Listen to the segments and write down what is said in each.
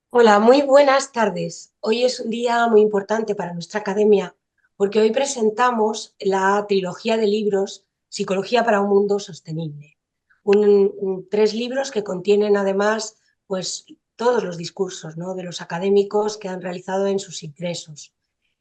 Hola, muy buenas tardes. Hoy es un día muy importante para nuestra academia porque hoy presentamos la trilogía de libros Psicología para un mundo sostenible. Tres libros que contienen además pues, todos los discursos, ¿no?, de los académicos que han realizado en sus ingresos.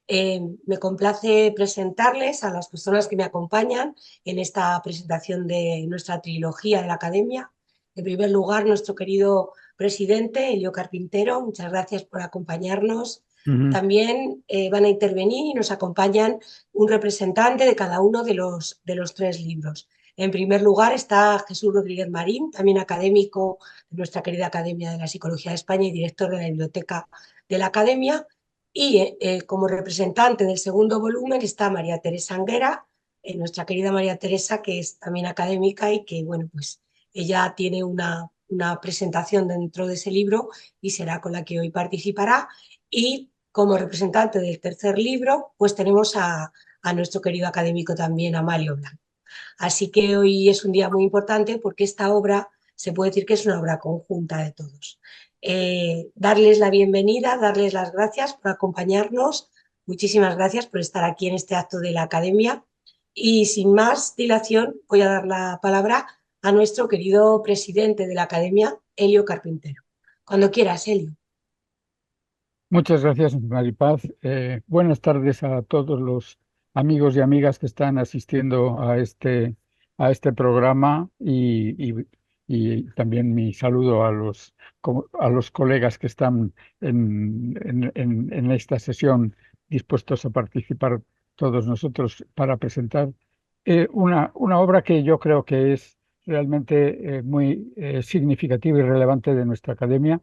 Me complace presentarles a las personas que me acompañan en esta presentación de nuestra trilogía de la Academia. En primer lugar, nuestro querido presidente, Elio Carpintero, muchas gracias por acompañarnos. Ujú. También van a intervenir y nos acompañan un representante de cada uno de los tres libros. En primer lugar está Jesús Rodríguez Marín, también académico de nuestra querida Academia de la Psicología de España y director de la Biblioteca de la Academia. Y como representante del segundo volumen está María Teresa Anguera, nuestra querida María Teresa, que es también académica y que, bueno, pues ella tiene una presentación dentro de ese libro y será con la que hoy participará. Y como representante del tercer libro, pues tenemos a nuestro querido académico también, Amalio Blanco. Así que hoy es un día muy importante porque esta obra se puede decir que es una obra conjunta de todos. Darles la bienvenida, darles las gracias por acompañarnos. Muchísimas gracias por estar aquí en este acto de la Academia. Y sin más dilación, voy a dar la palabra a nuestro querido presidente de la Academia, Elio Carpintero. Cuando quieras, Elio. Muchas gracias, Maripaz. Buenas tardes a todos los amigos y amigas que están asistiendo a este programa y también mi saludo a a los colegas que están en esta sesión dispuestos a participar todos nosotros para presentar una obra que yo creo que es realmente muy significativa y relevante de nuestra academia.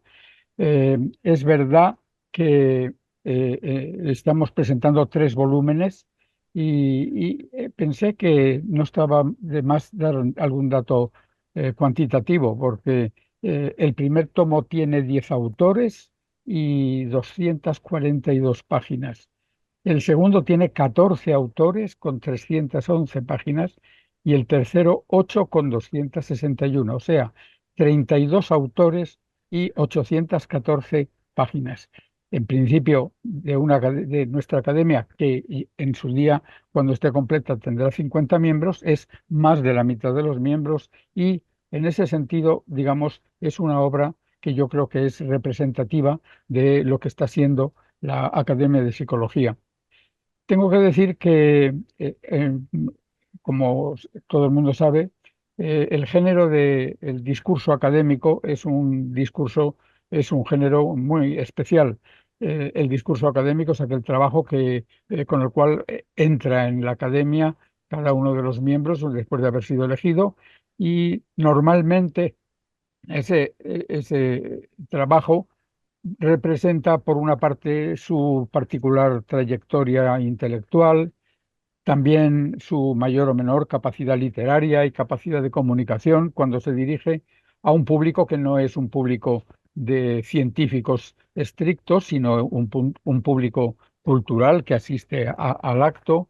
Es verdad que estamos presentando tres volúmenes y pensé que no estaba de más dar algún dato cuantitativo, porque el primer tomo tiene 10 autores y 242 páginas. El segundo tiene 14 autores con 311 páginas y el tercero 8 con 261, o sea, 32 autores y 814 páginas. En principio, de nuestra academia, que en su día, cuando esté completa, tendrá 50 miembros, es más de la mitad de los miembros y en ese sentido, digamos, es una obra que yo creo que es representativa de lo que está siendo la Academia de Psicología. Tengo que decir que, como todo el mundo sabe, el género del discurso académico es un género muy especial. El discurso académico es aquel trabajo con el cual entra en la academia cada uno de los miembros después de haber sido elegido y normalmente ese trabajo representa, por una parte, su particular trayectoria intelectual, también su mayor o menor capacidad literaria y capacidad de comunicación cuando se dirige a un público que no es un público de científicos estrictos, sino un público cultural que asiste al acto,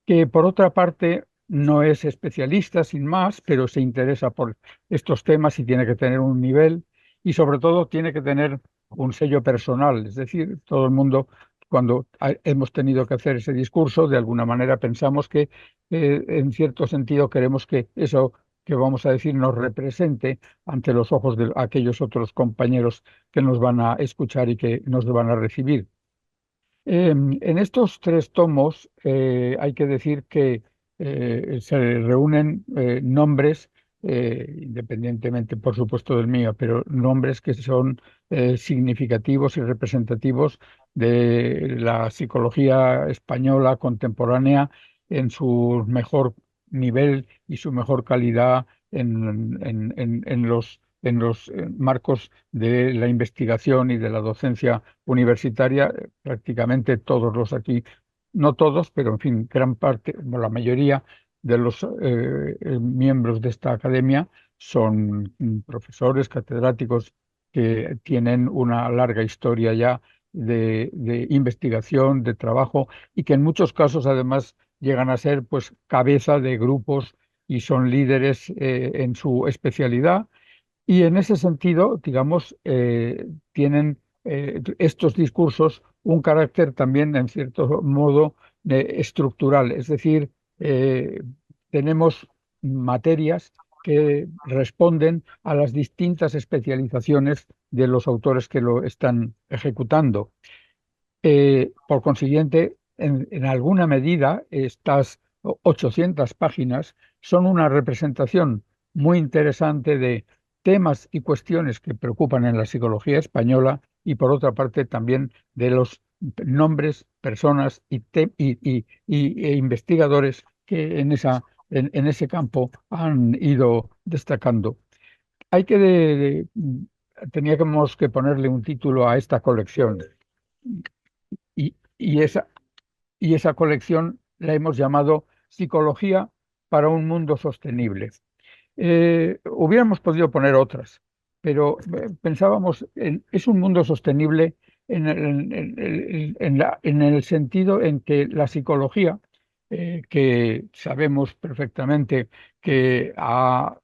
que por otra parte no es especialista sin más, pero se interesa por estos temas y tiene que tener un nivel y sobre todo tiene que tener un sello personal. Es decir, todo el mundo, cuando hemos tenido que hacer ese discurso, de alguna manera pensamos que en cierto sentido queremos que eso que vamos a decir nos represente ante los ojos de aquellos otros compañeros que nos van a escuchar y que nos van a recibir. En estos tres tomos hay que decir que se reúnen nombres, independientemente por supuesto del mío, pero nombres que son significativos y representativos de la psicología española contemporánea en su mejor nivel y su mejor calidad en los marcos de la investigación y de la docencia universitaria. Prácticamente todos los aquí, no todos, pero en fin, gran parte, bueno, la mayoría de los miembros de esta academia son profesores, catedráticos que tienen una larga historia ya de investigación, de trabajo y que en muchos casos además llegan a ser pues cabeza de grupos y son líderes en su especialidad y en ese sentido, digamos, tienen estos discursos un carácter también, en cierto modo, estructural. Es decir, tenemos materias que responden a las distintas especializaciones de los autores que lo están ejecutando. Por consiguiente, en alguna medida, estas 800 páginas son una representación muy interesante de temas y cuestiones que preocupan en la psicología española y, por otra parte, también de los nombres, personas e investigadores que en ese campo han ido destacando. Hay que teníamos que ponerle un título a esta colección y, y esa, y esa colección la hemos llamado Psicología para un mundo sostenible. Hubiéramos podido poner otras, pero pensábamos es un mundo sostenible en el sentido en que la psicología, que sabemos perfectamente que ha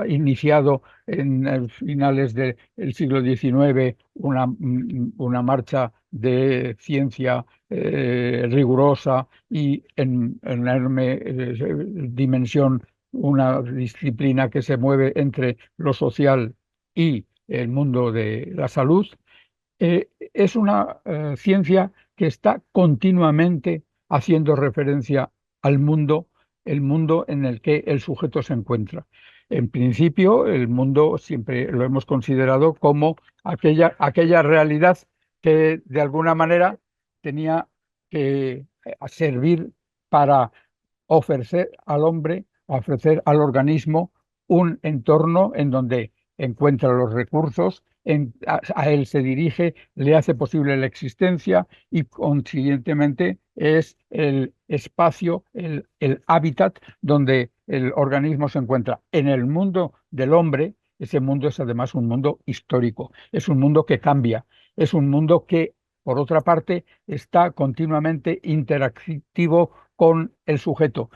iniciado en finales del siglo XIX una marcha de ciencia rigurosa y en enorme dimensión, una disciplina que se mueve entre lo social y el mundo de la salud. Es una ciencia que está continuamente haciendo referencia al mundo, el mundo en el que el sujeto se encuentra. En principio, el mundo siempre lo hemos considerado como aquella realidad que de alguna manera tenía que servir para ofrecer al hombre, ofrecer al organismo un entorno en donde encuentra los recursos, a él se dirige, le hace posible la existencia y consiguientemente es el espacio, el hábitat donde el organismo se encuentra. En el mundo del hombre, ese mundo es además un mundo histórico, es un mundo que cambia, es un mundo que, por otra parte, está continuamente interactivo con el sujeto.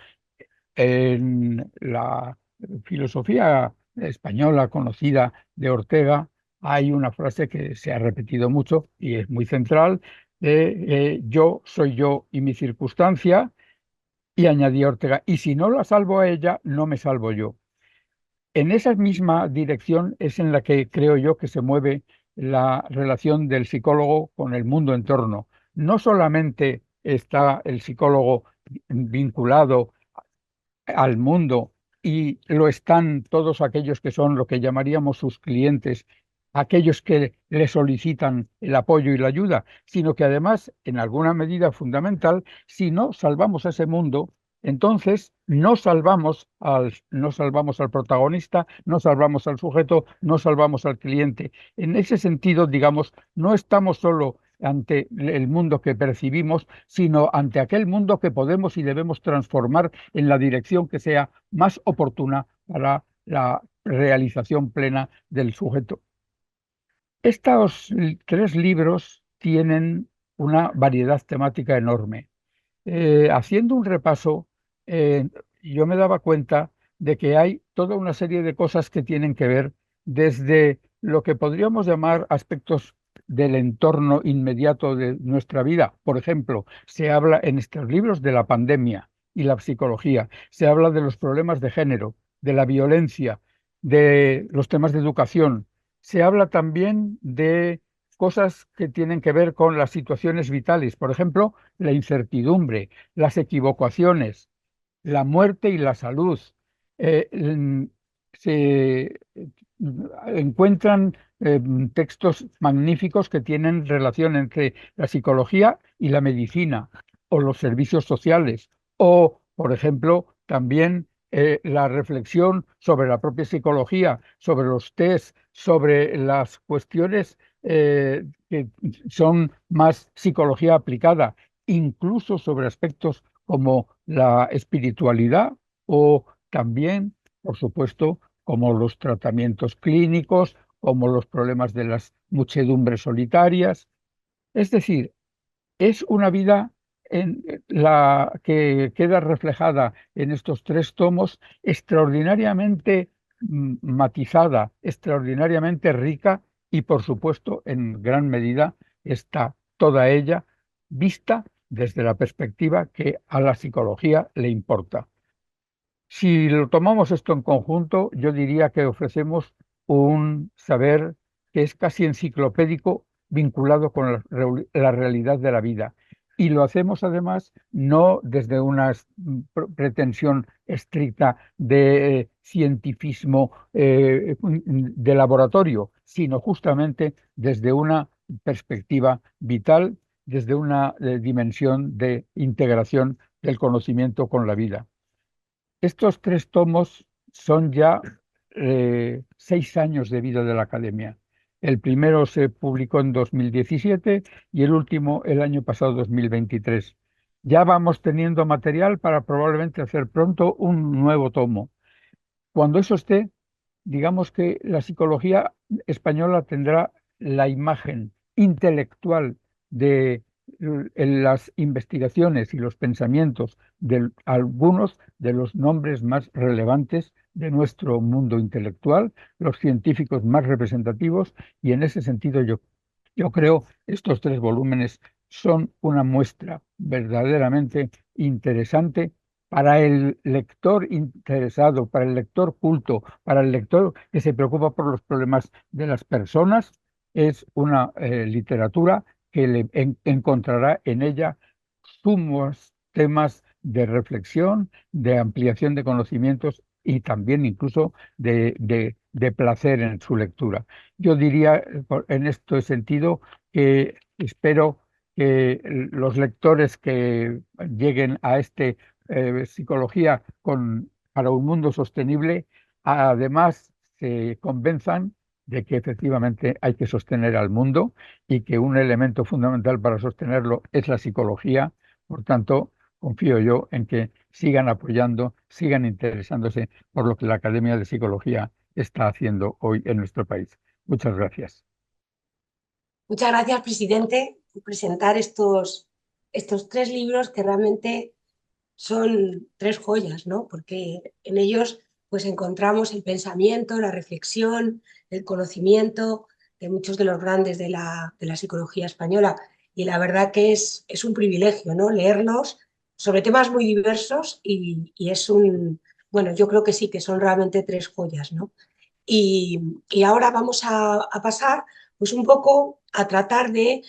En la filosofía española conocida de Ortega hay una frase que se ha repetido mucho y es muy central, de yo soy yo y mi circunstancia, y añadía Ortega, y si no la salvo a ella, no me salvo yo. En esa misma dirección es en la que creo yo que se mueve la relación del psicólogo con el mundo en torno. No solamente está el psicólogo vinculado al mundo y lo están todos aquellos que son lo que llamaríamos sus clientes, aquellos que le solicitan el apoyo y la ayuda, sino que además, en alguna medida fundamental, si no salvamos a ese mundo, entonces no salvamos al protagonista, no salvamos al sujeto, no salvamos al cliente. En ese sentido, digamos, no estamos solo ante el mundo que percibimos, sino ante aquel mundo que podemos y debemos transformar en la dirección que sea más oportuna para la realización plena del sujeto. Estos tres libros tienen una variedad temática enorme. Haciendo un repaso, eh, yo me daba cuenta de que hay toda una serie de cosas que tienen que ver desde lo que podríamos llamar aspectos del entorno inmediato de nuestra vida. Por ejemplo, se habla en estos libros de la pandemia y la psicología, se habla de los problemas de género, de la violencia, de los temas de educación, se habla también de cosas que tienen que ver con las situaciones vitales, por ejemplo, la incertidumbre, las equivocaciones, la muerte y la salud. Se encuentran textos magníficos que tienen relación entre la psicología y la medicina o los servicios sociales o, por ejemplo, también la reflexión sobre la propia psicología, sobre los test, sobre las cuestiones que son más psicología aplicada, incluso sobre aspectos como la espiritualidad o también, por supuesto, como los tratamientos clínicos, como los problemas de las muchedumbres solitarias. Es decir, es una vida en la que queda reflejada en estos tres tomos extraordinariamente matizada, extraordinariamente rica y, por supuesto, en gran medida está toda ella vista desde la perspectiva que a la psicología le importa. Si lo tomamos esto en conjunto, yo diría que ofrecemos un saber que es casi enciclopédico vinculado con la realidad de la vida. Y lo hacemos además no desde una pretensión estricta de cientifismo de laboratorio, sino justamente desde una perspectiva vital, desde una dimensión de integración del conocimiento con la vida. Estos 3 tomos son ya 6 años de vida de la Academia. El primero se publicó en 2017 y el último el año pasado, 2023. Ya vamos teniendo material para probablemente hacer pronto un nuevo tomo. Cuando eso esté, digamos que la psicología española tendrá la imagen intelectual de las investigaciones y los pensamientos de algunos de los nombres más relevantes de nuestro mundo intelectual, los científicos más representativos, y en ese sentido yo creo estos 3 volúmenes son una muestra verdaderamente interesante para el lector interesado, para el lector culto, para el lector que se preocupa por los problemas de las personas. Es una literatura que encontrará en ella sumos temas de reflexión, de ampliación de conocimientos y también incluso de placer en su lectura. Yo diría en este sentido que espero que los lectores que lleguen a psicología para un mundo sostenible, además se convenzan de que efectivamente hay que sostener al mundo y que un elemento fundamental para sostenerlo es la psicología. Por tanto, confío yo en que sigan apoyando, sigan interesándose por lo que la Academia de Psicología está haciendo hoy en nuestro país. Muchas gracias. Muchas gracias, presidente, por presentar estos 3 libros que realmente son 3 joyas, ¿no? Porque en ellos pues encontramos el pensamiento, la reflexión, el conocimiento de muchos de los grandes de la psicología española. Y la verdad que es un privilegio, ¿no? Leerlos sobre temas muy diversos y es bueno, yo creo que sí, que son realmente 3 joyas, ¿no? Y ahora vamos a pasar pues un poco a tratar de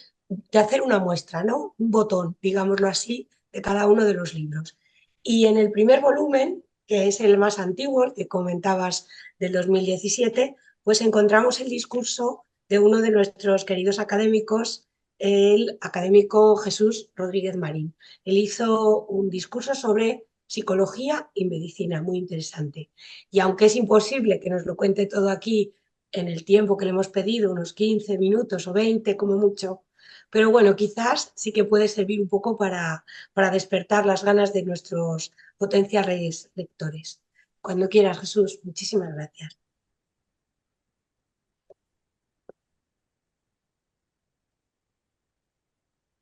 hacer una muestra, ¿no? Un botón, digámoslo así, de cada uno de los libros. Y en el primer volumen, que es el más antiguo, el que comentabas del 2017, pues encontramos el discurso de uno de nuestros queridos académicos, el académico Jesús Rodríguez Marín. Él hizo un discurso sobre psicología y medicina, muy interesante. Y aunque es imposible que nos lo cuente todo aquí en el tiempo que le hemos pedido, unos 15 minutos o 20 como mucho, pero bueno, quizás sí que puede servir un poco para despertar las ganas de nuestros potenciales lectores. Cuando quieras, Jesús, muchísimas gracias.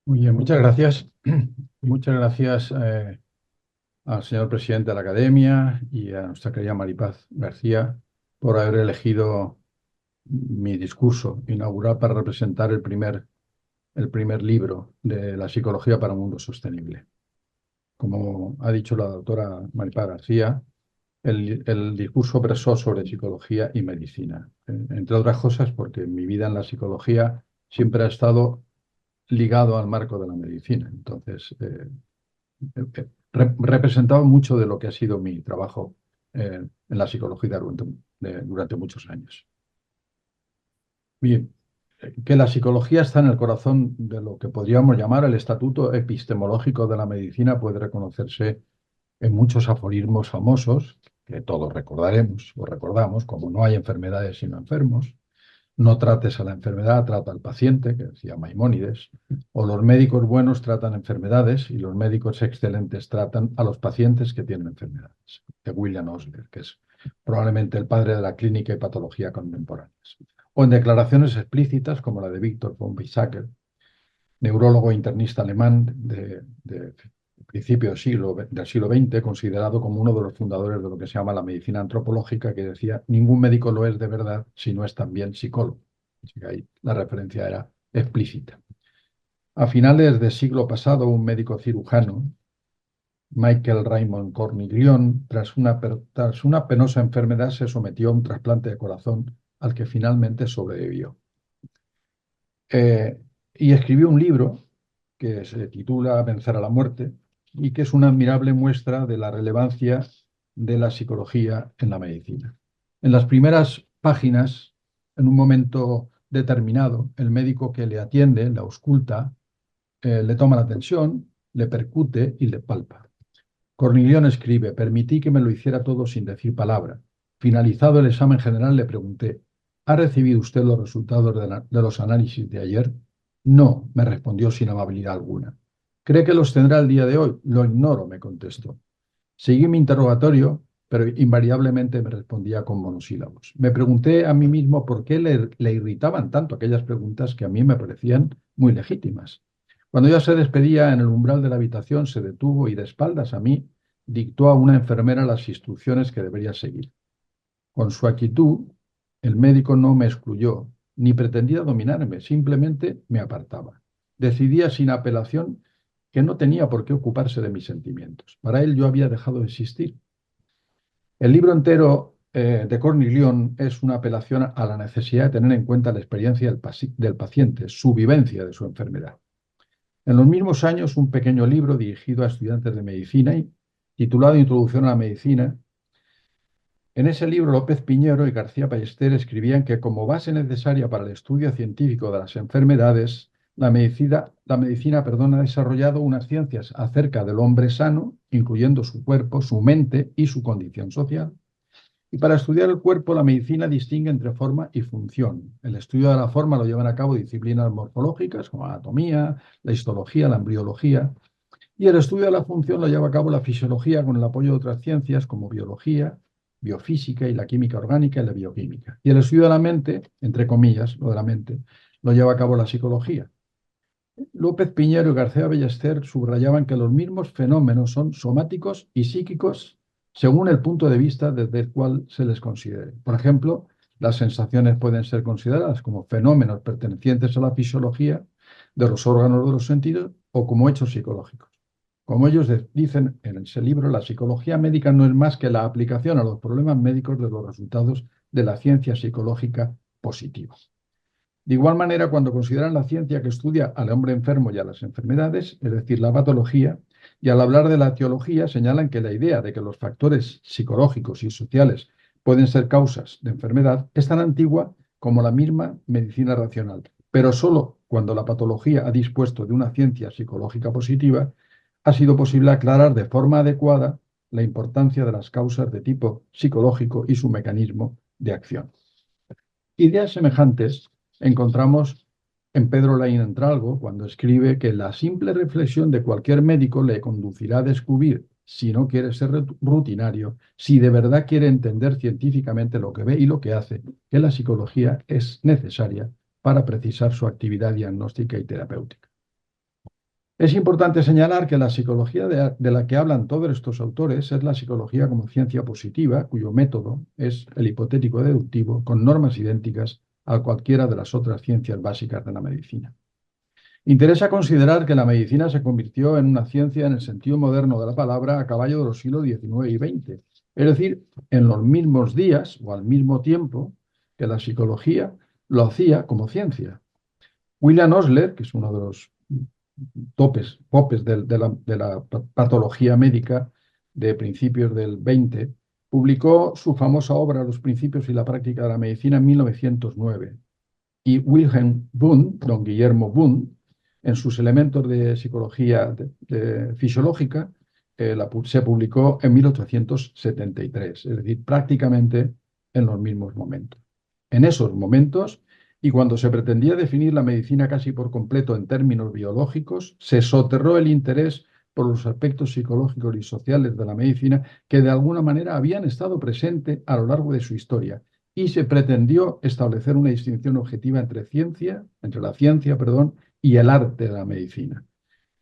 Muy bien, muchas gracias. Muchas gracias al señor presidente de la Academia y a nuestra querida Maripaz García por haber elegido mi discurso inaugural para representar el primer libro de la psicología para un mundo sostenible. Como ha dicho la doctora Maripaz García, el discurso versó sobre psicología y medicina, entre otras cosas porque mi vida en la psicología siempre ha estado ligado al marco de la medicina. Entonces, representaba mucho de lo que ha sido mi trabajo en la psicología durante muchos años. Bien, que la psicología está en el corazón de lo que podríamos llamar el estatuto epistemológico de la medicina puede reconocerse en muchos aforismos famosos, que todos recordaremos o recordamos, como no hay enfermedades sino enfermos, no trates a la enfermedad, trata al paciente, que decía Maimónides, o los médicos buenos tratan enfermedades y los médicos excelentes tratan a los pacientes que tienen enfermedades, de William Osler, que es probablemente el padre de la clínica y patología contemporáneas. O en declaraciones explícitas como la de Victor von Weizsäcker, neurólogo e internista alemán de principio del siglo XX, considerado como uno de los fundadores de lo que se llama la medicina antropológica, que decía, ningún médico lo es de verdad si no es también psicólogo. Así que ahí la referencia era explícita. A finales del siglo pasado, un médico cirujano, Michael Raymond Corniglione, tras una penosa enfermedad, se sometió a un trasplante de corazón al que finalmente sobrevivió. Y escribió un libro que se titula Vencer a la muerte y que es una admirable muestra de la relevancia de la psicología en la medicina. En las primeras páginas, en un momento determinado, el médico que le atiende, la ausculta, le toma la tensión, le percute y le palpa. Corniglione escribe: permití que me lo hiciera todo sin decir palabra. Finalizado el examen general, le pregunté: ¿ha recibido usted los resultados de los análisis de ayer? No, me respondió sin amabilidad alguna. ¿Cree que los tendrá el día de hoy? Lo ignoro, me contestó. Seguí mi interrogatorio, pero invariablemente me respondía con monosílabos. Me pregunté a mí mismo por qué le irritaban tanto aquellas preguntas que a mí me parecían muy legítimas. Cuando ya se despedía, en el umbral de la habitación se detuvo y, de espaldas a mí, dictó a una enfermera las instrucciones que debería seguir. Con su actitud, el médico no me excluyó, ni pretendía dominarme, simplemente me apartaba. Decidía sin apelación que no tenía por qué ocuparse de mis sentimientos. Para él yo había dejado de existir. El libro entero de Corniglione es una apelación a la necesidad de tener en cuenta la experiencia del paciente, su vivencia de su enfermedad. En los mismos años, un pequeño libro dirigido a estudiantes de medicina, titulado Introducción a la medicina. En ese libro, López Piñero y García Ballester escribían que, como base necesaria para el estudio científico de las enfermedades, la medicina ha desarrollado unas ciencias acerca del hombre sano, incluyendo su cuerpo, su mente y su condición social. Y para estudiar el cuerpo, la medicina distingue entre forma y función. El estudio de la forma lo llevan a cabo disciplinas morfológicas como la anatomía, la histología, la embriología. Y el estudio de la función lo lleva a cabo la fisiología con el apoyo de otras ciencias como biología, biofísica y la química orgánica y la bioquímica. Y el estudio de la mente, entre comillas, lo de la mente, lo lleva a cabo la psicología. López Piñero y García Ballester subrayaban que los mismos fenómenos son somáticos y psíquicos según el punto de vista desde el cual se les considere. Por ejemplo, las sensaciones pueden ser consideradas como fenómenos pertenecientes a la fisiología de los órganos de los sentidos o como hechos psicológicos. Como ellos dicen en ese libro, la psicología médica no es más que la aplicación a los problemas médicos de los resultados de la ciencia psicológica positiva. De igual manera, cuando consideran la ciencia que estudia al hombre enfermo y a las enfermedades, es decir, la patología, y al hablar de la etiología señalan que la idea de que los factores psicológicos y sociales pueden ser causas de enfermedad es tan antigua como la misma medicina racional, pero solo cuando la patología ha dispuesto de una ciencia psicológica positiva ha sido posible aclarar de forma adecuada la importancia de las causas de tipo psicológico y su mecanismo de acción. Ideas semejantes encontramos en Pedro Laín Entralgo cuando escribe que la simple reflexión de cualquier médico le conducirá a descubrir, si no quiere ser rutinario, si de verdad quiere entender científicamente lo que ve y lo que hace, que la psicología es necesaria para precisar su actividad diagnóstica y terapéutica. Es importante señalar que la psicología de la que hablan todos estos autores es la psicología como ciencia positiva, cuyo método es el hipotético deductivo, con normas idénticas a cualquiera de las otras ciencias básicas de la medicina. Interesa considerar que la medicina se convirtió en una ciencia en el sentido moderno de la palabra a caballo de los siglos XIX y XX, es decir, en los mismos días o al mismo tiempo que la psicología lo hacía como ciencia. William Osler, que es uno de los popes de la patología médica de principios del 20, publicó su famosa obra Los principios y la práctica de la medicina en 1909. Y Wilhelm Wundt, don Guillermo Wundt, en sus elementos de psicología fisiológica, se publicó en 1873, es decir, prácticamente en los mismos momentos. En esos momentos, y cuando se pretendía definir la medicina casi por completo en términos biológicos, se soterró el interés por los aspectos psicológicos y sociales de la medicina que de alguna manera habían estado presentes a lo largo de su historia, y se pretendió establecer una distinción objetiva entre la ciencia y el arte de la medicina.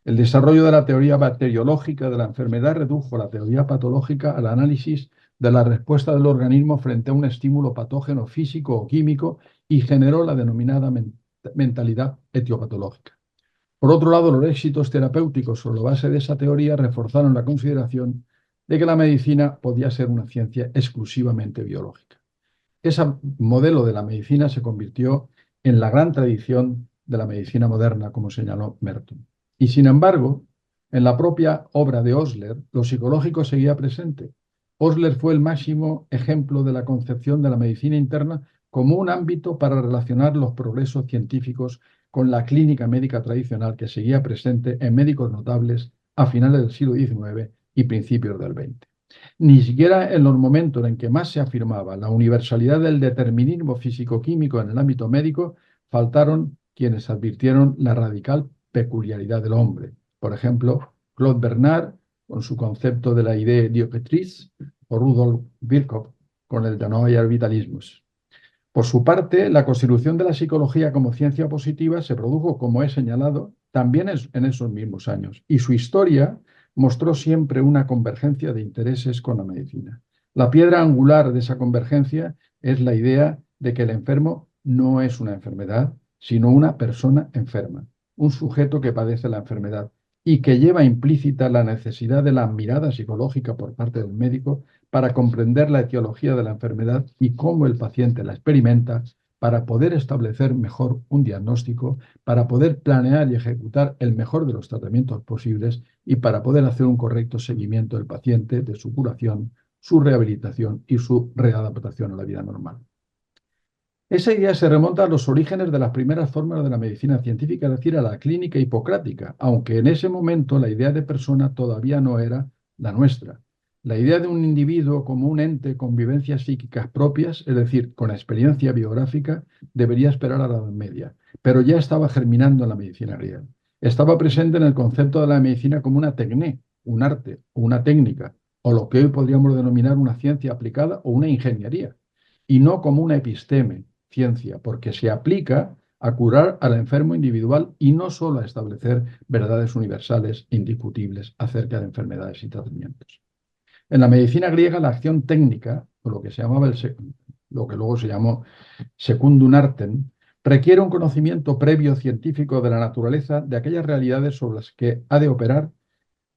El desarrollo de la teoría bacteriológica de la enfermedad redujo la teoría patológica al análisis de la respuesta del organismo frente a un estímulo patógeno físico o químico y generó la denominada mentalidad etiopatológica. Por otro lado, los éxitos terapéuticos sobre la base de esa teoría reforzaron la consideración de que la medicina podía ser una ciencia exclusivamente biológica. Ese modelo de la medicina se convirtió en la gran tradición de la medicina moderna, como señaló Merton. Y sin embargo, en la propia obra de Osler, lo psicológico seguía presente. Osler fue el máximo ejemplo de la concepción de la medicina interna como un ámbito para relacionar los progresos científicos con la clínica médica tradicional que seguía presente en médicos notables a finales del siglo XIX y principios del XX. Ni siquiera en los momentos en que más se afirmaba la universalidad del determinismo físico-químico en el ámbito médico, faltaron quienes advirtieron la radical peculiaridad del hombre. Por ejemplo, Claude Bernard, con su concepto de la idea diocetrice, o Rudolf Virchow, con el de Neue Vitalismus. Por su parte, la constitución de la psicología como ciencia positiva se produjo, como he señalado, también en esos mismos años, y su historia mostró siempre una convergencia de intereses con la medicina. La piedra angular de esa convergencia es la idea de que el enfermo no es una enfermedad, sino una persona enferma, un sujeto que padece la enfermedad y que lleva implícita la necesidad de la mirada psicológica por parte del médico para comprender la etiología de la enfermedad y cómo el paciente la experimenta, para poder establecer mejor un diagnóstico, para poder planear y ejecutar el mejor de los tratamientos posibles y para poder hacer un correcto seguimiento del paciente, de su curación, su rehabilitación y su readaptación a la vida normal. Esa idea se remonta a los orígenes de las primeras formas de la medicina científica, es decir, a la clínica hipocrática, aunque en ese momento la idea de persona todavía no era la nuestra. La idea de un individuo como un ente con vivencias psíquicas propias, es decir, con experiencia biográfica, debería esperar a la Edad Media, pero ya estaba germinando en la medicina griega. Estaba presente en el concepto de la medicina como una tecné, un arte, o una técnica, o lo que hoy podríamos denominar una ciencia aplicada o una ingeniería, y no como una episteme, ciencia, porque se aplica a curar al enfermo individual y no solo a establecer verdades universales indiscutibles acerca de enfermedades y tratamientos. En la medicina griega, la acción técnica, o lo que se llamaba lo que luego se llamó secundum artem, requiere un conocimiento previo científico de la naturaleza de aquellas realidades sobre las que ha de operar,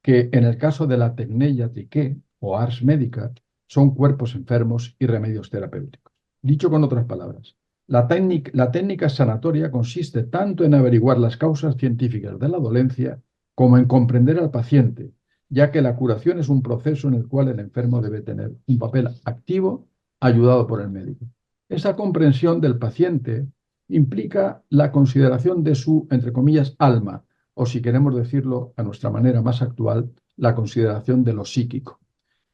que en el caso de la tecneia triqué o ars médica son cuerpos enfermos y remedios terapéuticos. Dicho con otras palabras, la técnica sanatoria consiste tanto en averiguar las causas científicas de la dolencia como en comprender al paciente, ya que la curación es un proceso en el cual el enfermo debe tener un papel activo ayudado por el médico. Esa comprensión del paciente implica la consideración de su, entre comillas, alma, o si queremos decirlo a nuestra manera más actual, la consideración de lo psíquico.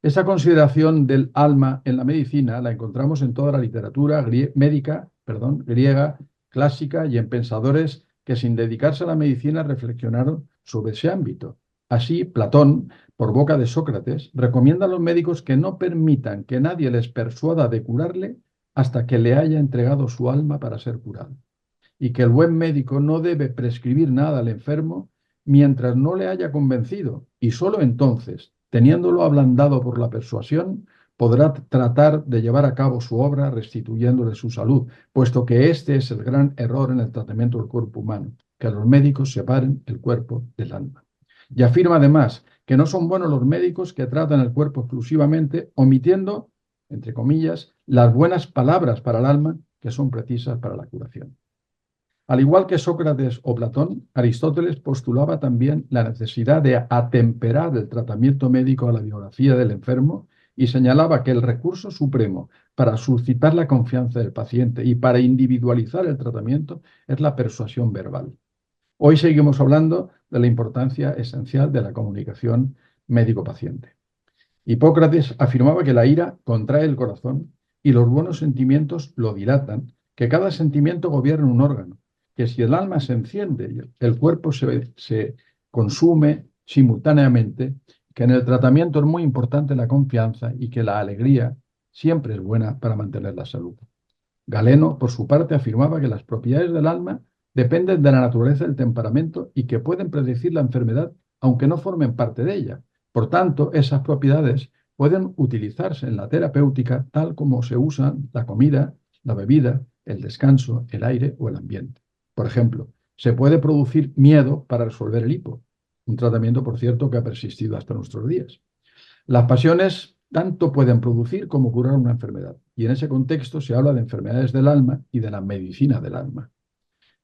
Esa consideración del alma en la medicina la encontramos en toda la literatura griega, clásica y en pensadores que sin dedicarse a la medicina reflexionaron sobre ese ámbito. Así, Platón, por boca de Sócrates, recomienda a los médicos que no permitan que nadie les persuada de curarle hasta que le haya entregado su alma para ser curado, y que el buen médico no debe prescribir nada al enfermo mientras no le haya convencido, y sólo entonces, teniéndolo ablandado por la persuasión, podrá tratar de llevar a cabo su obra restituyéndole su salud, puesto que este es el gran error en el tratamiento del cuerpo humano, que los médicos separen el cuerpo del alma. Y afirma además que no son buenos los médicos que tratan el cuerpo exclusivamente, omitiendo, entre comillas, las buenas palabras para el alma que son precisas para la curación. Al igual que Sócrates o Platón, Aristóteles postulaba también la necesidad de atemperar el tratamiento médico a la biografía del enfermo y señalaba que el recurso supremo para suscitar la confianza del paciente y para individualizar el tratamiento es la persuasión verbal. Hoy seguimos hablando de la importancia esencial de la comunicación médico-paciente. Hipócrates afirmaba que la ira contrae el corazón y los buenos sentimientos lo dilatan, que cada sentimiento gobierna un órgano, que si el alma se enciende, el cuerpo se consume simultáneamente, que en el tratamiento es muy importante la confianza y que la alegría siempre es buena para mantener la salud. Galeno, por su parte, afirmaba que las propiedades del alma dependen de la naturaleza del temperamento y que pueden predecir la enfermedad aunque no formen parte de ella. Por tanto, esas propiedades pueden utilizarse en la terapéutica tal como se usan la comida, la bebida, el descanso, el aire o el ambiente. Por ejemplo, se puede producir miedo para resolver el hipo, un tratamiento, por cierto, que ha persistido hasta nuestros días. Las pasiones tanto pueden producir como curar una enfermedad, y en ese contexto se habla de enfermedades del alma y de la medicina del alma.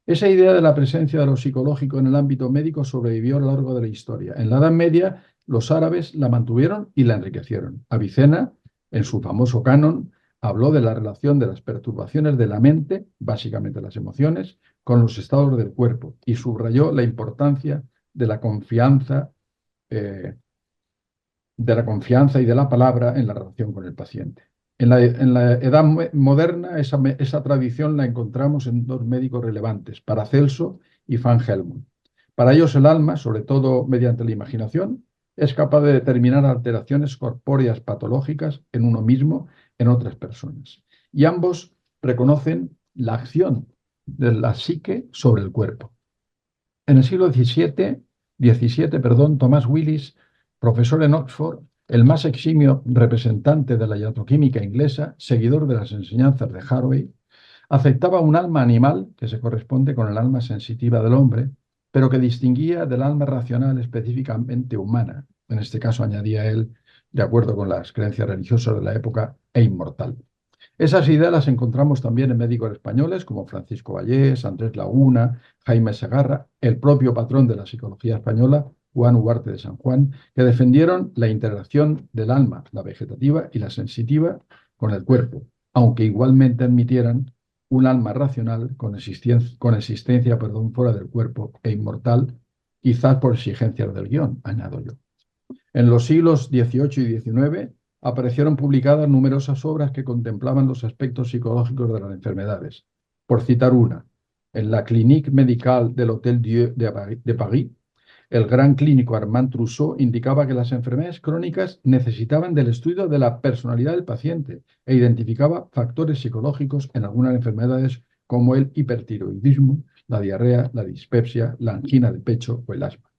Esa idea de la presencia de lo psicológico en el ámbito médico sobrevivió a lo largo de la historia. En la Edad Media, los árabes la mantuvieron y la enriquecieron. Avicena, en su famoso canon, habló de la relación de las perturbaciones de la mente, básicamente las emociones, con los estados del cuerpo y subrayó la importancia de la confianza y de la palabra en la relación con el paciente. En la Edad Moderna, esa tradición la encontramos en dos médicos relevantes, Paracelso y Van Helmont. Para ellos el alma, sobre todo mediante la imaginación, es capaz de determinar alteraciones corpóreas patológicas en uno mismo, en otras personas. Y ambos reconocen la acción de la psique sobre el cuerpo. En el siglo XVII, Thomas Willis, profesor en Oxford, el más eximio representante de la iatroquímica inglesa, seguidor de las enseñanzas de Harvey, aceptaba un alma animal que se corresponde con el alma sensitiva del hombre, pero que distinguía del alma racional específicamente humana. En este caso, añadía él, de acuerdo con las creencias religiosas de la época, e inmortal. Esas ideas las encontramos también en médicos españoles como Francisco Vallés, Andrés Laguna, Jaime Segarra, el propio patrón de la psicología española, Juan Ugarte de San Juan, que defendieron la integración del alma, la vegetativa y la sensitiva, con el cuerpo, aunque igualmente admitieran un alma racional con existencia fuera del cuerpo e inmortal, quizás por exigencias del guión, añado yo. En los siglos XVIII y XIX aparecieron publicadas numerosas obras que contemplaban los aspectos psicológicos de las enfermedades. Por citar una, en la Clinique Médicale del Hôtel Dieu de París, el gran clínico Armand Trousseau indicaba que las enfermedades crónicas necesitaban del estudio de la personalidad del paciente e identificaba factores psicológicos en algunas enfermedades como el hipertiroidismo, la diarrea, la dispepsia, la angina de pecho o el asma.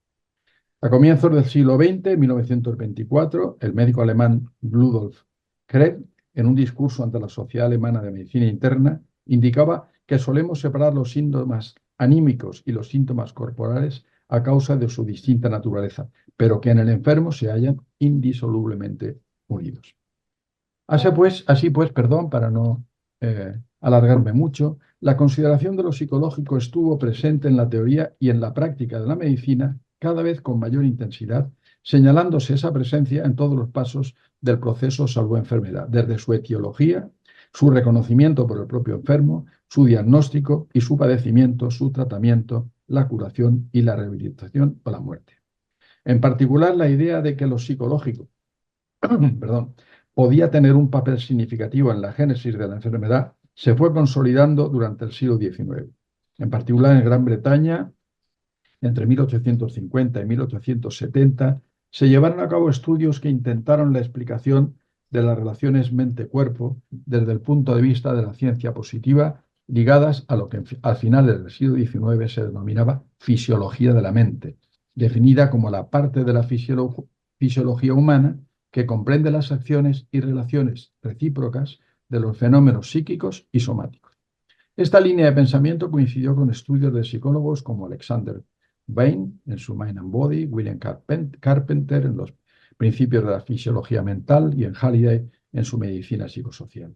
A comienzos del siglo XX, en 1924, el médico alemán Rudolf Kreb, en un discurso ante la Sociedad Alemana de Medicina Interna, indicaba que solemos separar los síntomas anímicos y los síntomas corporales a causa de su distinta naturaleza, pero que en el enfermo se hallan indisolublemente unidos. Así pues, para no alargarme mucho, la consideración de lo psicológico estuvo presente en la teoría y en la práctica de la medicina cada vez con mayor intensidad, señalándose esa presencia en todos los pasos del proceso salud-enfermedad, desde su etiología, su reconocimiento por el propio enfermo, su diagnóstico y su padecimiento, su tratamiento, la curación y la rehabilitación o la muerte. En particular, la idea de que lo psicológico podía tener un papel significativo en la génesis de la enfermedad se fue consolidando durante el siglo XIX. En particular, en Gran Bretaña, entre 1850 y 1870, se llevaron a cabo estudios que intentaron la explicación de las relaciones mente-cuerpo desde el punto de vista de la ciencia positiva, ligadas a lo que al final del siglo XIX se denominaba fisiología de la mente, definida como la parte de la fisiología humana que comprende las acciones y relaciones recíprocas de los fenómenos psíquicos y somáticos. Esta línea de pensamiento coincidió con estudios de psicólogos como Alexander Bain en su Mind and Body, William Carpenter en los principios de la fisiología mental y en Halliday en su medicina psicosocial.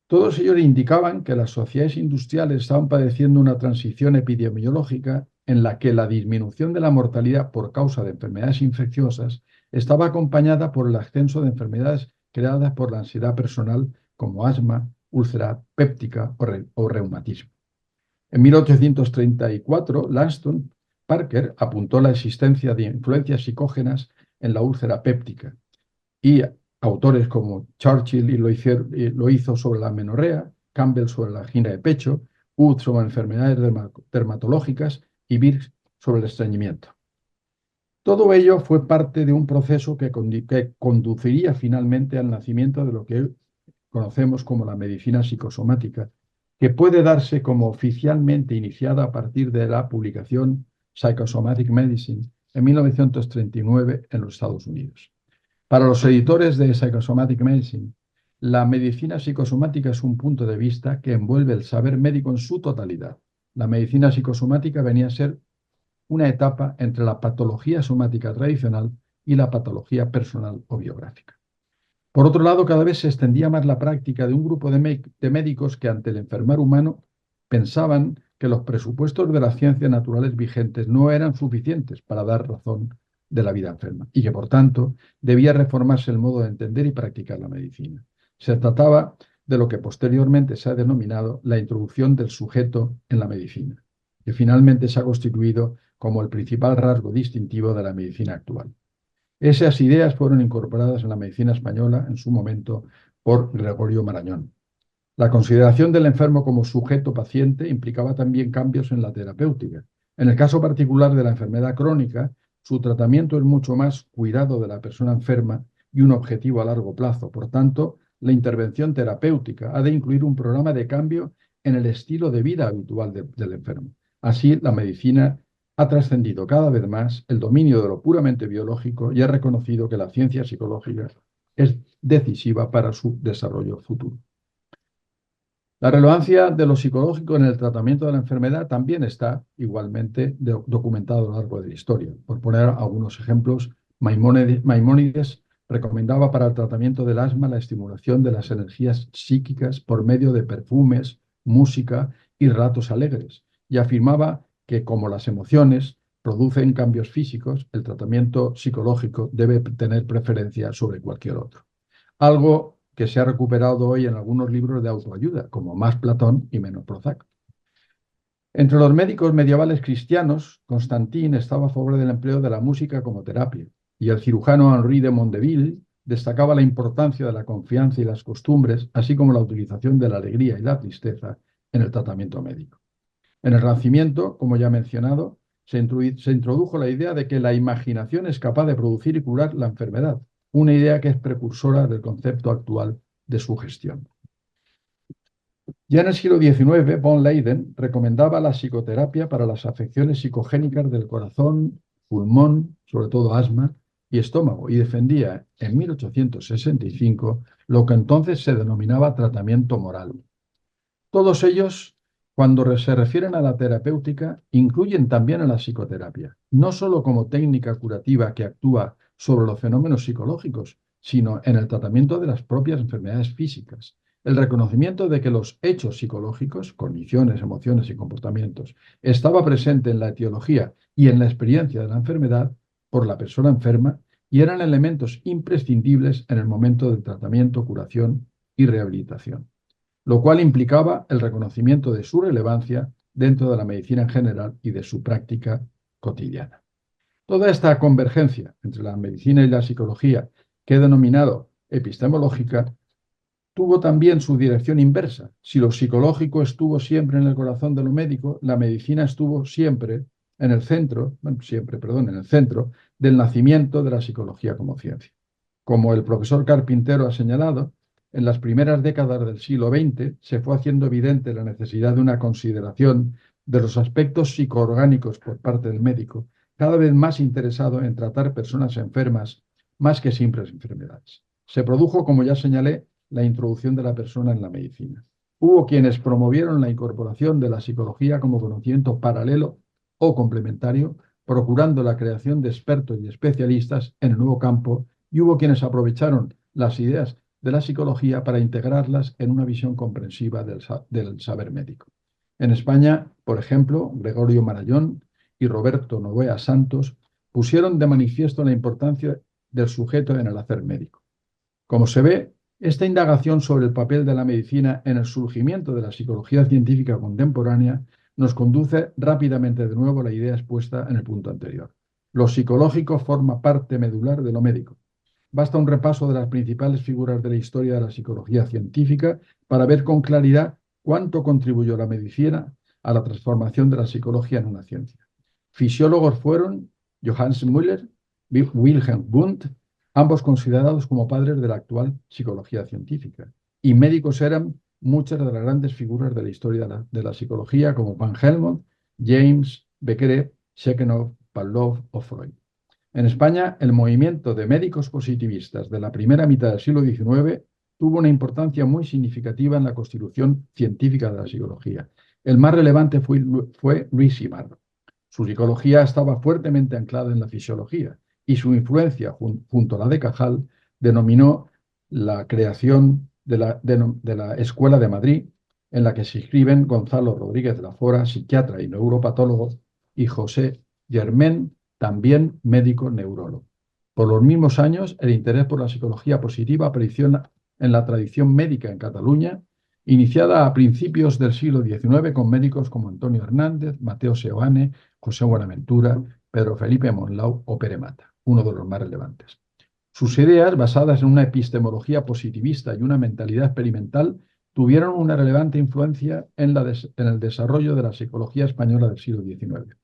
Todos ellos indicaban que las sociedades industriales estaban padeciendo una transición epidemiológica en la que la disminución de la mortalidad por causa de enfermedades infecciosas estaba acompañada por el ascenso de enfermedades creadas por la ansiedad personal como asma, úlcera péptica o reumatismo. En 1834, Langston Parker apuntó la existencia de influencias psicógenas en la úlcera péptica y autores como Churchill lo hizo sobre la amenorrea, Campbell sobre la angina de pecho, Wood sobre enfermedades dermatológicas y Birx sobre el estreñimiento. Todo ello fue parte de un proceso que conduciría finalmente al nacimiento de lo que conocemos como la medicina psicosomática, que puede darse como oficialmente iniciada a partir de la publicación Psychosomatic Medicine en 1939 en los Estados Unidos. Para los editores de Psychosomatic Medicine, la medicina psicosomática es un punto de vista que envuelve el saber médico en su totalidad. La medicina psicosomática venía a ser una etapa entre la patología somática tradicional y la patología personal o biográfica. Por otro lado, cada vez se extendía más la práctica de un grupo de médicos que ante el enfermar humano pensaban que los presupuestos de las ciencias naturales vigentes no eran suficientes para dar razón de la vida enferma y que, por tanto, debía reformarse el modo de entender y practicar la medicina. Se trataba de lo que posteriormente se ha denominado la introducción del sujeto en la medicina, que finalmente se ha constituido como el principal rasgo distintivo de la medicina actual. Esas ideas fueron incorporadas en la medicina española en su momento por Gregorio Marañón. La consideración del enfermo como sujeto paciente implicaba también cambios en la terapéutica. En el caso particular de la enfermedad crónica, su tratamiento es mucho más cuidado de la persona enferma y un objetivo a largo plazo. Por tanto, la intervención terapéutica ha de incluir un programa de cambio en el estilo de vida habitual del enfermo. Así, la medicina ha trascendido cada vez más el dominio de lo puramente biológico y ha reconocido que la ciencia psicológica es decisiva para su desarrollo futuro. La relevancia de lo psicológico en el tratamiento de la enfermedad también está igualmente documentada a lo largo de la historia. Por poner algunos ejemplos, Maimónides recomendaba para el tratamiento del asma la estimulación de las energías psíquicas por medio de perfumes, música y relatos alegres, y afirmaba que, como las emociones producen cambios físicos, el tratamiento psicológico debe tener preferencia sobre cualquier otro. Algo que se ha recuperado hoy en algunos libros de autoayuda, como Más Platón y menos Prozac. Entre los médicos medievales cristianos, Constantín estaba a favor del empleo de la música como terapia, y el cirujano Henri de Mondeville destacaba la importancia de la confianza y las costumbres, así como la utilización de la alegría y la tristeza en el tratamiento médico. En el Renacimiento, como ya he mencionado, se introdujo la idea de que la imaginación es capaz de producir y curar la enfermedad, una idea que es precursora del concepto actual de sugestión. Ya en el siglo XIX, von Leyden recomendaba la psicoterapia para las afecciones psicogénicas del corazón, pulmón, sobre todo asma, y estómago, y defendía en 1865 lo que entonces se denominaba tratamiento moral. Todos ellos, cuando se refieren a la terapéutica, incluyen también a la psicoterapia, no solo como técnica curativa que actúa sobre los fenómenos psicológicos, sino en el tratamiento de las propias enfermedades físicas. El reconocimiento de que los hechos psicológicos, cogniciones, emociones y comportamientos, estaba presente en la etiología y en la experiencia de la enfermedad por la persona enferma y eran elementos imprescindibles en el momento del tratamiento, curación y rehabilitación, lo cual implicaba el reconocimiento de su relevancia dentro de la medicina en general y de su práctica cotidiana. Toda esta convergencia entre la medicina y la psicología, que he denominado epistemológica, tuvo también su dirección inversa. Si lo psicológico estuvo siempre en el corazón de lo médico, la medicina estuvo siempre en el centro, en el centro del nacimiento de la psicología como ciencia. Como el profesor Carpintero ha señalado, en las primeras décadas del siglo XX se fue haciendo evidente la necesidad de una consideración de los aspectos psicoorgánicos por parte del médico, cada vez más interesado en tratar personas enfermas más que simples enfermedades. Se produjo, como ya señalé, la introducción de la persona en la medicina. Hubo quienes promovieron la incorporación de la psicología como conocimiento paralelo o complementario, procurando la creación de expertos y especialistas en el nuevo campo, y hubo quienes aprovecharon las ideas de la psicología para integrarlas en una visión comprensiva del saber médico. En España, por ejemplo, Gregorio Marañón y Roberto Noguera Santos pusieron de manifiesto la importancia del sujeto en el hacer médico. Como se ve, esta indagación sobre el papel de la medicina en el surgimiento de la psicología científica contemporánea nos conduce rápidamente de nuevo a la idea expuesta en el punto anterior. Lo psicológico forma parte medular de lo médico. Basta un repaso de las principales figuras de la historia de la psicología científica para ver con claridad cuánto contribuyó la medicina a la transformación de la psicología en una ciencia. Fisiólogos fueron Johannes Müller, Wilhelm Wundt, ambos considerados como padres de la actual psicología científica. Y médicos eran muchas de las grandes figuras de la historia de la psicología, como Van Helmont, James, Becquerel, Chekhov, Pavlov o Freud. En España, el movimiento de médicos positivistas de la primera mitad del siglo XIX tuvo una importancia muy significativa en la constitución científica de la psicología. El más relevante fue Luis Simard. Su psicología estaba fuertemente anclada en la fisiología y su influencia, junto a la de Cajal, denominó la creación de la Escuela de Madrid, en la que se inscriben Gonzalo Rodríguez de la Fora, psiquiatra y neuropatólogo, y José Germán, también médico neurólogo. Por los mismos años, el interés por la psicología positiva apareció en la tradición médica en Cataluña, iniciada a principios del siglo XIX con médicos como Antonio Hernández, Mateo Seoane, José Buenaventura, Pedro Felipe Monlau o Pere Mata, uno de los más relevantes. Sus ideas, basadas en una epistemología positivista y una mentalidad experimental, tuvieron una relevante influencia en el desarrollo de la psicología española del siglo XIX.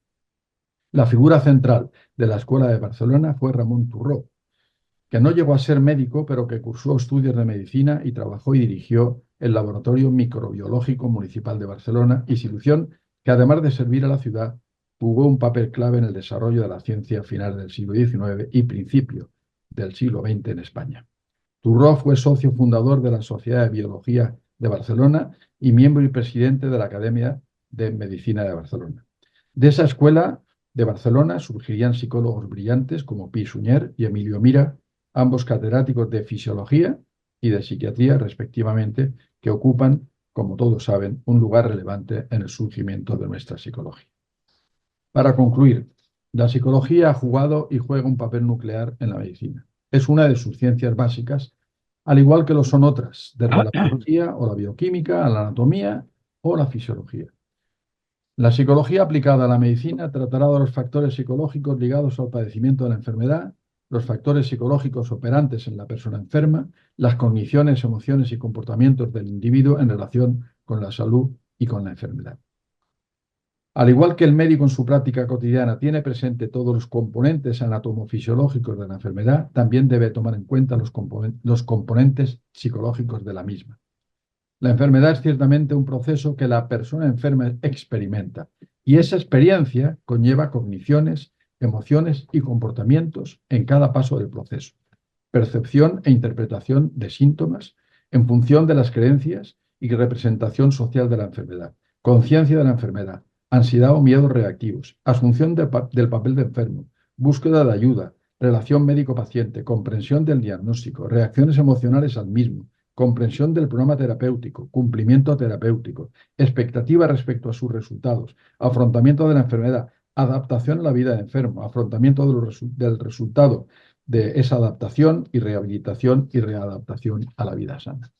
La figura central de la Escuela de Barcelona fue Ramón Turró, que no llegó a ser médico, pero que cursó estudios de medicina y trabajó y dirigió el Laboratorio Microbiológico Municipal de Barcelona, institución que, además de servir a la ciudad, jugó un papel clave en el desarrollo de la ciencia a finales del siglo XIX y principio del siglo XX en España. Turró fue socio fundador de la Sociedad de Biología de Barcelona y miembro y presidente de la Academia de Medicina de Barcelona. De esa escuela de Barcelona surgirían psicólogos brillantes como Pi Sunyer y Emilio Mira, ambos catedráticos de fisiología y de psiquiatría respectivamente, que ocupan, como todos saben, un lugar relevante en el surgimiento de nuestra psicología. Para concluir, la psicología ha jugado y juega un papel nuclear en la medicina. Es una de sus ciencias básicas, al igual que lo son otras, desde la biología o la bioquímica a la anatomía o la fisiología. La psicología aplicada a la medicina tratará de los factores psicológicos ligados al padecimiento de la enfermedad, los factores psicológicos operantes en la persona enferma, las cogniciones, emociones y comportamientos del individuo en relación con la salud y con la enfermedad. Al igual que el médico en su práctica cotidiana tiene presente todos los componentes anatomofisiológicos de la enfermedad, también debe tomar en cuenta los componentes psicológicos de la misma. La enfermedad es ciertamente un proceso que la persona enferma experimenta, y esa experiencia conlleva cogniciones, emociones y comportamientos en cada paso del proceso, percepción e interpretación de síntomas en función de las creencias y representación social de la enfermedad, conciencia de la enfermedad, ansiedad o miedos reactivos, asunción del papel de enfermo, búsqueda de ayuda, relación médico-paciente, comprensión del diagnóstico, reacciones emocionales al mismo, comprensión del programa terapéutico, cumplimiento terapéutico, expectativa respecto a sus resultados, afrontamiento de la enfermedad, adaptación a la vida de enfermo, afrontamiento del resultado de esa adaptación y rehabilitación y readaptación a la vida sana.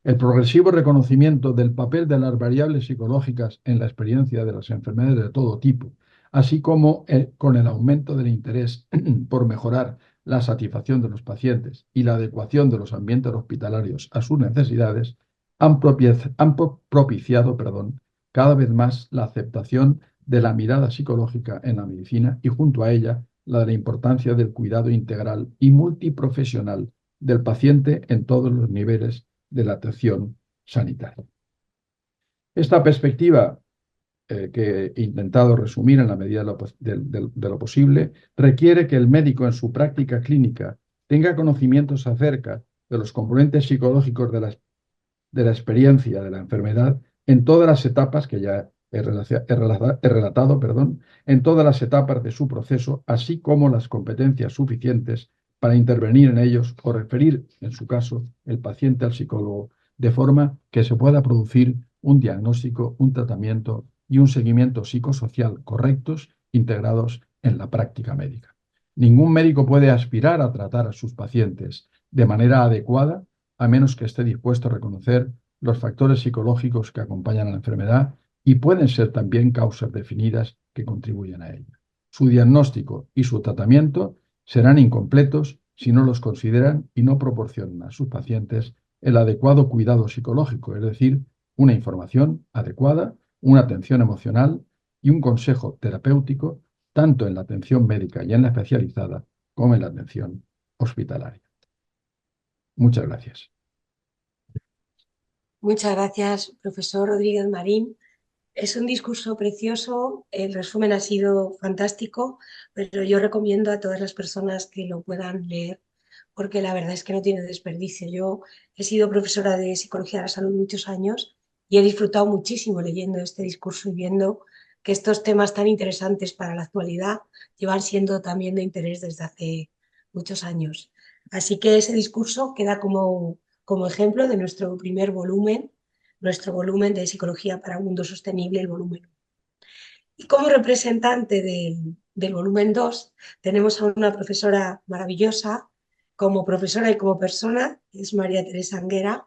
El progresivo reconocimiento del papel de las variables psicológicas en la experiencia de las enfermedades de todo tipo, así como con el aumento del interés por mejorar la satisfacción de los pacientes y la adecuación de los ambientes hospitalarios a sus necesidades, han propiciado cada vez más la aceptación de la mirada psicológica en la medicina y, junto a ella, la de la importancia del cuidado integral y multiprofesional del paciente en todos los niveles de la atención sanitaria. Esta perspectiva, que he intentado resumir en la medida de lo posible, requiere que el médico en su práctica clínica tenga conocimientos acerca de los componentes psicológicos de la experiencia de la enfermedad en todas las etapas que ya he relatado, en todas las etapas de su proceso, así como las competencias suficientes para intervenir en ellos o referir, en su caso, el paciente al psicólogo, de forma que se pueda producir un diagnóstico, un tratamiento y un seguimiento psicosocial correctos, integrados en la práctica médica. Ningún médico puede aspirar a tratar a sus pacientes de manera adecuada a menos que esté dispuesto a reconocer los factores psicológicos que acompañan a la enfermedad y pueden ser también causas definidas que contribuyen a ella. Su diagnóstico y su tratamiento serán incompletos si no los consideran y no proporcionan a sus pacientes el adecuado cuidado psicológico, es decir, una información adecuada, una atención emocional y un consejo terapéutico, tanto en la atención médica y en la especializada como en la atención hospitalaria. Muchas gracias. Muchas gracias, profesor Rodríguez Marín. Es un discurso precioso, el resumen ha sido fantástico, pero yo recomiendo a todas las personas que lo puedan leer porque la verdad es que no tiene desperdicio. Yo he sido profesora de Psicología de la Salud muchos años y he disfrutado muchísimo leyendo este discurso y viendo que estos temas tan interesantes para la actualidad llevan siendo también de interés desde hace muchos años. Así que ese discurso queda como ejemplo de nuestro volumen de Psicología para un Mundo Sostenible, el volumen. Y como representante del volumen 2 tenemos a una profesora maravillosa, como profesora y como persona, que es María Teresa Anguera,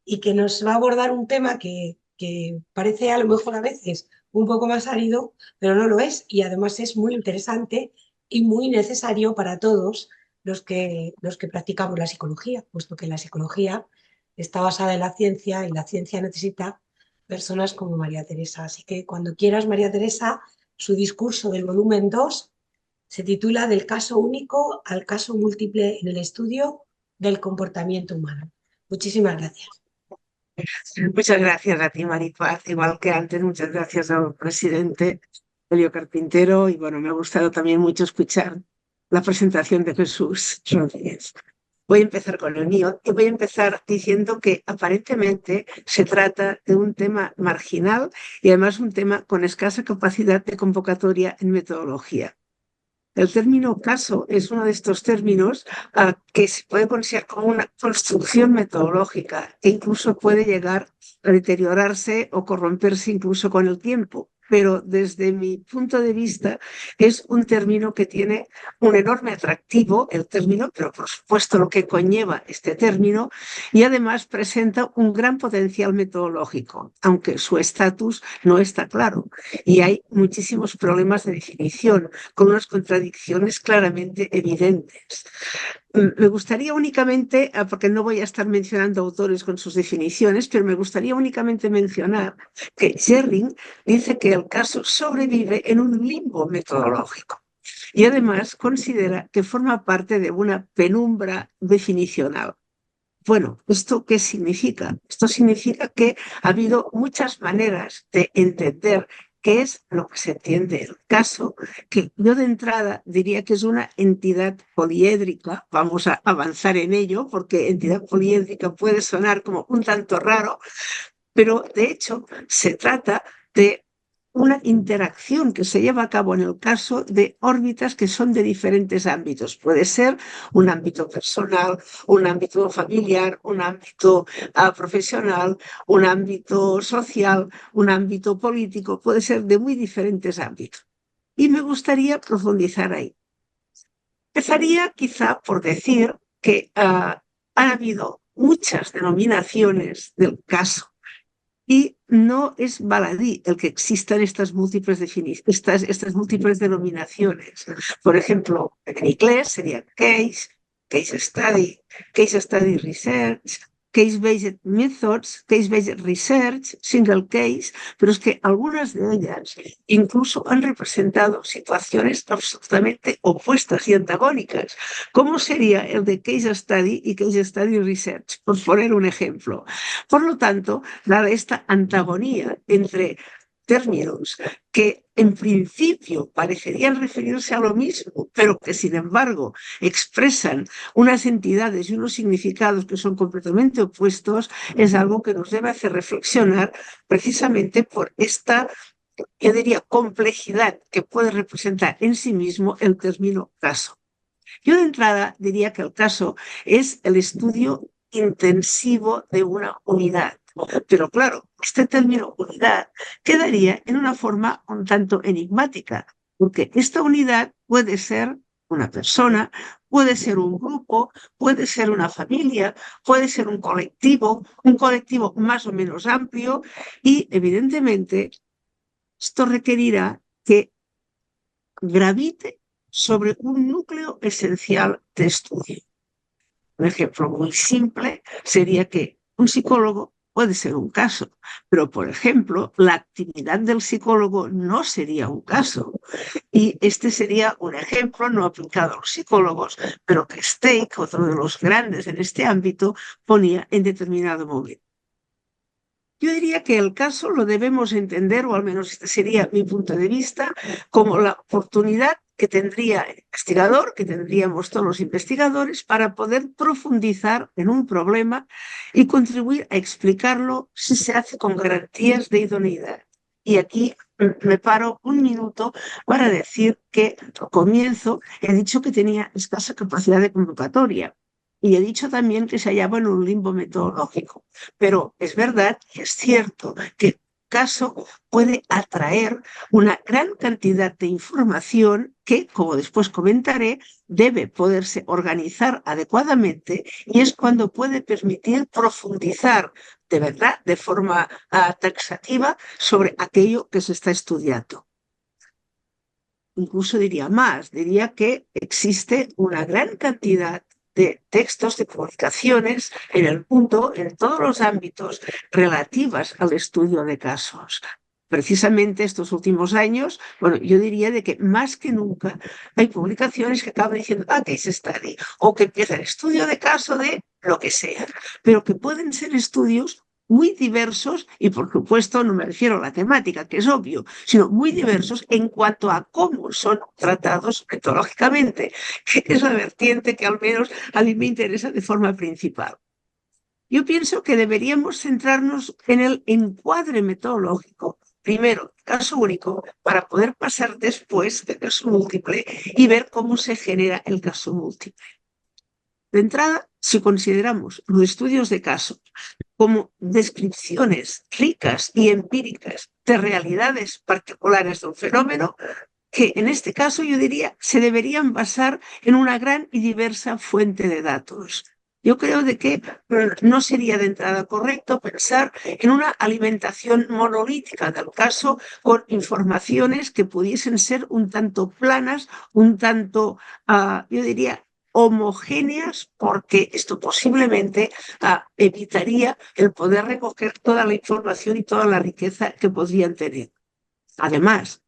y que nos va a abordar un tema que parece a lo mejor a veces un poco más árido, pero no lo es, y además es muy interesante y muy necesario para todos los que practicamos la psicología, puesto que la psicología está basada en la ciencia y la ciencia necesita personas como María Teresa. Así que cuando quieras, María Teresa, su discurso del volumen 2 se titula Del caso único al caso múltiple en el estudio del comportamiento humano. Muchísimas gracias. Muchas gracias a ti, Maripaz. Igual que antes, muchas gracias al presidente Elio Carpintero. Y bueno, me ha gustado también mucho escuchar la presentación de Jesús Rodríguez. Voy a empezar con el mío y voy a empezar diciendo que aparentemente se trata de un tema marginal y además un tema con escasa capacidad de convocatoria en metodología. El término caso es uno de estos términos que se puede considerar como una construcción metodológica e incluso puede llegar a deteriorarse o corromperse incluso con el tiempo. Pero desde mi punto de vista es un término que tiene un enorme atractivo, el término, pero por supuesto lo que conlleva este término, y además presenta un gran potencial metodológico, aunque su estatus no está claro. Y hay muchísimos problemas de definición, con unas contradicciones claramente evidentes. Me gustaría únicamente, porque no voy a estar mencionando autores con sus definiciones, pero me gustaría únicamente mencionar que Sherring dice que el caso sobrevive en un limbo metodológico y además considera que forma parte de una penumbra definicional. Bueno, ¿esto qué significa? Esto significa que ha habido muchas maneras de entender qué es lo que se entiende el caso, que yo de entrada diría que es una entidad poliédrica. Vamos a avanzar en ello, porque entidad poliédrica puede sonar como un tanto raro, pero de hecho se trata de una interacción que se lleva a cabo en el caso de órbitas que son de diferentes ámbitos. Puede ser un ámbito personal, un ámbito familiar, un ámbito profesional, un ámbito social, un ámbito político, puede ser de muy diferentes ámbitos. Y me gustaría profundizar ahí. Empezaría quizá por decir que han habido muchas denominaciones del caso, y no es baladí el que existan estas múltiples denominaciones. Por ejemplo, en inglés sería case, case study research, case-based methods, case-based research, single case, pero es que algunas de ellas incluso han representado situaciones absolutamente opuestas y antagónicas. ¿Cómo sería el de case study y case study research? Por poner un ejemplo. Por lo tanto, dada esta antagonía entre términos que en principio parecerían referirse a lo mismo, pero que sin embargo expresan unas entidades y unos significados que son completamente opuestos, es algo que nos debe hacer reflexionar precisamente por esta, yo diría, complejidad que puede representar en sí mismo el término caso. Yo de entrada diría que el caso es el estudio intensivo de una unidad. Pero claro, este término unidad quedaría en una forma un tanto enigmática, porque esta unidad puede ser una persona, puede ser un grupo, puede ser una familia, puede ser un colectivo más o menos amplio, y evidentemente esto requerirá que gravite sobre un núcleo esencial de estudio. Un ejemplo muy simple sería que un psicólogo puede ser un caso, pero, por ejemplo, la actividad del psicólogo no sería un caso. Y este sería un ejemplo no aplicado a los psicólogos, pero que Stake, otro de los grandes en este ámbito, ponía en determinado momento. Yo diría que el caso lo debemos entender, o al menos este sería mi punto de vista, como la oportunidad que tendría el investigador, que tendríamos todos los investigadores, para poder profundizar en un problema y contribuir a explicarlo si se hace con garantías de idoneidad. Y aquí me paro un minuto para decir que al comienzo he dicho que tenía escasa capacidad de convocatoria y he dicho también que se hallaba en un limbo metodológico. Pero es verdad y es cierto que caso puede atraer una gran cantidad de información que, como después comentaré, debe poderse organizar adecuadamente y es cuando puede permitir profundizar de verdad, de forma taxativa, sobre aquello que se está estudiando. Incluso diría más, diría que existe una gran cantidad de textos, de publicaciones en el mundo, en todos los ámbitos relativas al estudio de casos. Precisamente estos últimos años, bueno, yo diría de que más que nunca hay publicaciones que acaban diciendo case study o que empieza el estudio de caso de lo que sea, pero que pueden ser estudios muy diversos y, por supuesto, no me refiero a la temática, que es obvio, sino muy diversos en cuanto a cómo son tratados metodológicamente, que es la vertiente que al menos a mí me interesa de forma principal. Yo pienso que deberíamos centrarnos en el encuadre metodológico, primero, caso único, para poder pasar después del caso múltiple y ver cómo se genera el caso múltiple. De entrada, si consideramos los estudios de caso como descripciones ricas y empíricas de realidades particulares de un fenómeno, que en este caso yo diría se deberían basar en una gran y diversa fuente de datos. Yo creo de que no sería de entrada correcto pensar en una alimentación monolítica del caso con informaciones que pudiesen ser un tanto planas, un tanto, yo diría, homogéneas, porque esto posiblemente evitaría el poder recoger toda la información y toda la riqueza que podrían tener. Además,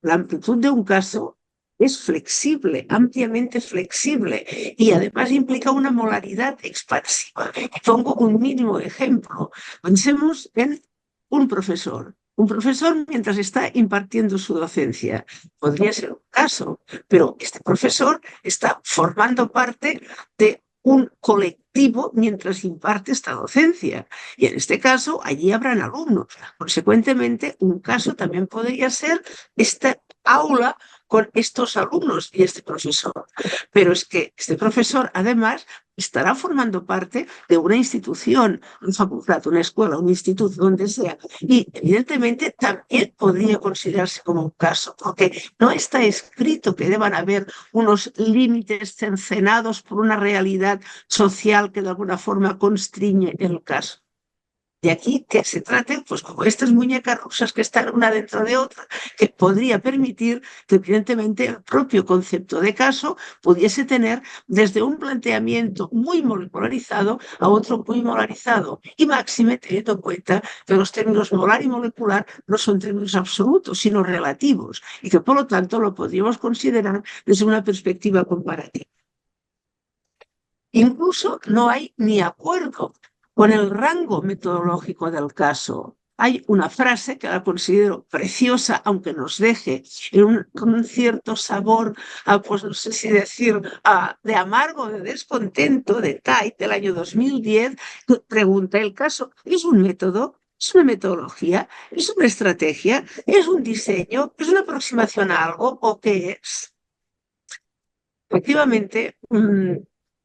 la amplitud de un caso es flexible, ampliamente flexible, y además implica una molaridad expansiva. Pongo un mínimo ejemplo. Pensemos en un profesor. Un profesor, mientras está impartiendo su docencia, podría ser un caso, pero este profesor está formando parte de un colectivo mientras imparte esta docencia. Y en este caso, allí habrán alumnos. Consecuentemente, un caso también podría ser esta aula con estos alumnos y este profesor. Pero es que este profesor, además, estará formando parte de una institución, una facultad, una escuela, un instituto, donde sea. Y evidentemente también podría considerarse como un caso, porque no está escrito que deban haber unos límites cercenados por una realidad social que de alguna forma constriñe el caso. De aquí que se traten, pues como estas muñecas rusas que están una dentro de otra, que podría permitir que evidentemente el propio concepto de caso pudiese tener desde un planteamiento muy molecularizado a otro muy molarizado. Y máxime teniendo en cuenta que los términos molar y molecular no son términos absolutos, sino relativos, y que por lo tanto lo podríamos considerar desde una perspectiva comparativa. Incluso no hay ni acuerdo con el rango metodológico del caso. Hay una frase que la considero preciosa, aunque nos deje con un cierto sabor, pues no sé si decir, de amargo, de descontento, de Tait, del año 2010, que pregunta: ¿el caso es un método? ¿Es una metodología? ¿Es una estrategia? ¿Es un diseño? ¿Es una aproximación a algo? ¿O qué es? Efectivamente,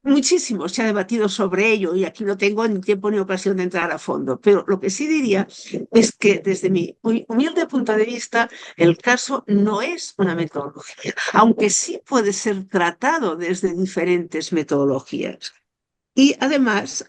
muchísimo se ha debatido sobre ello y aquí no tengo ni tiempo ni ocasión de entrar a fondo, pero lo que sí diría es que desde mi humilde punto de vista el caso no es una metodología, aunque sí puede ser tratado desde diferentes metodologías. Y además,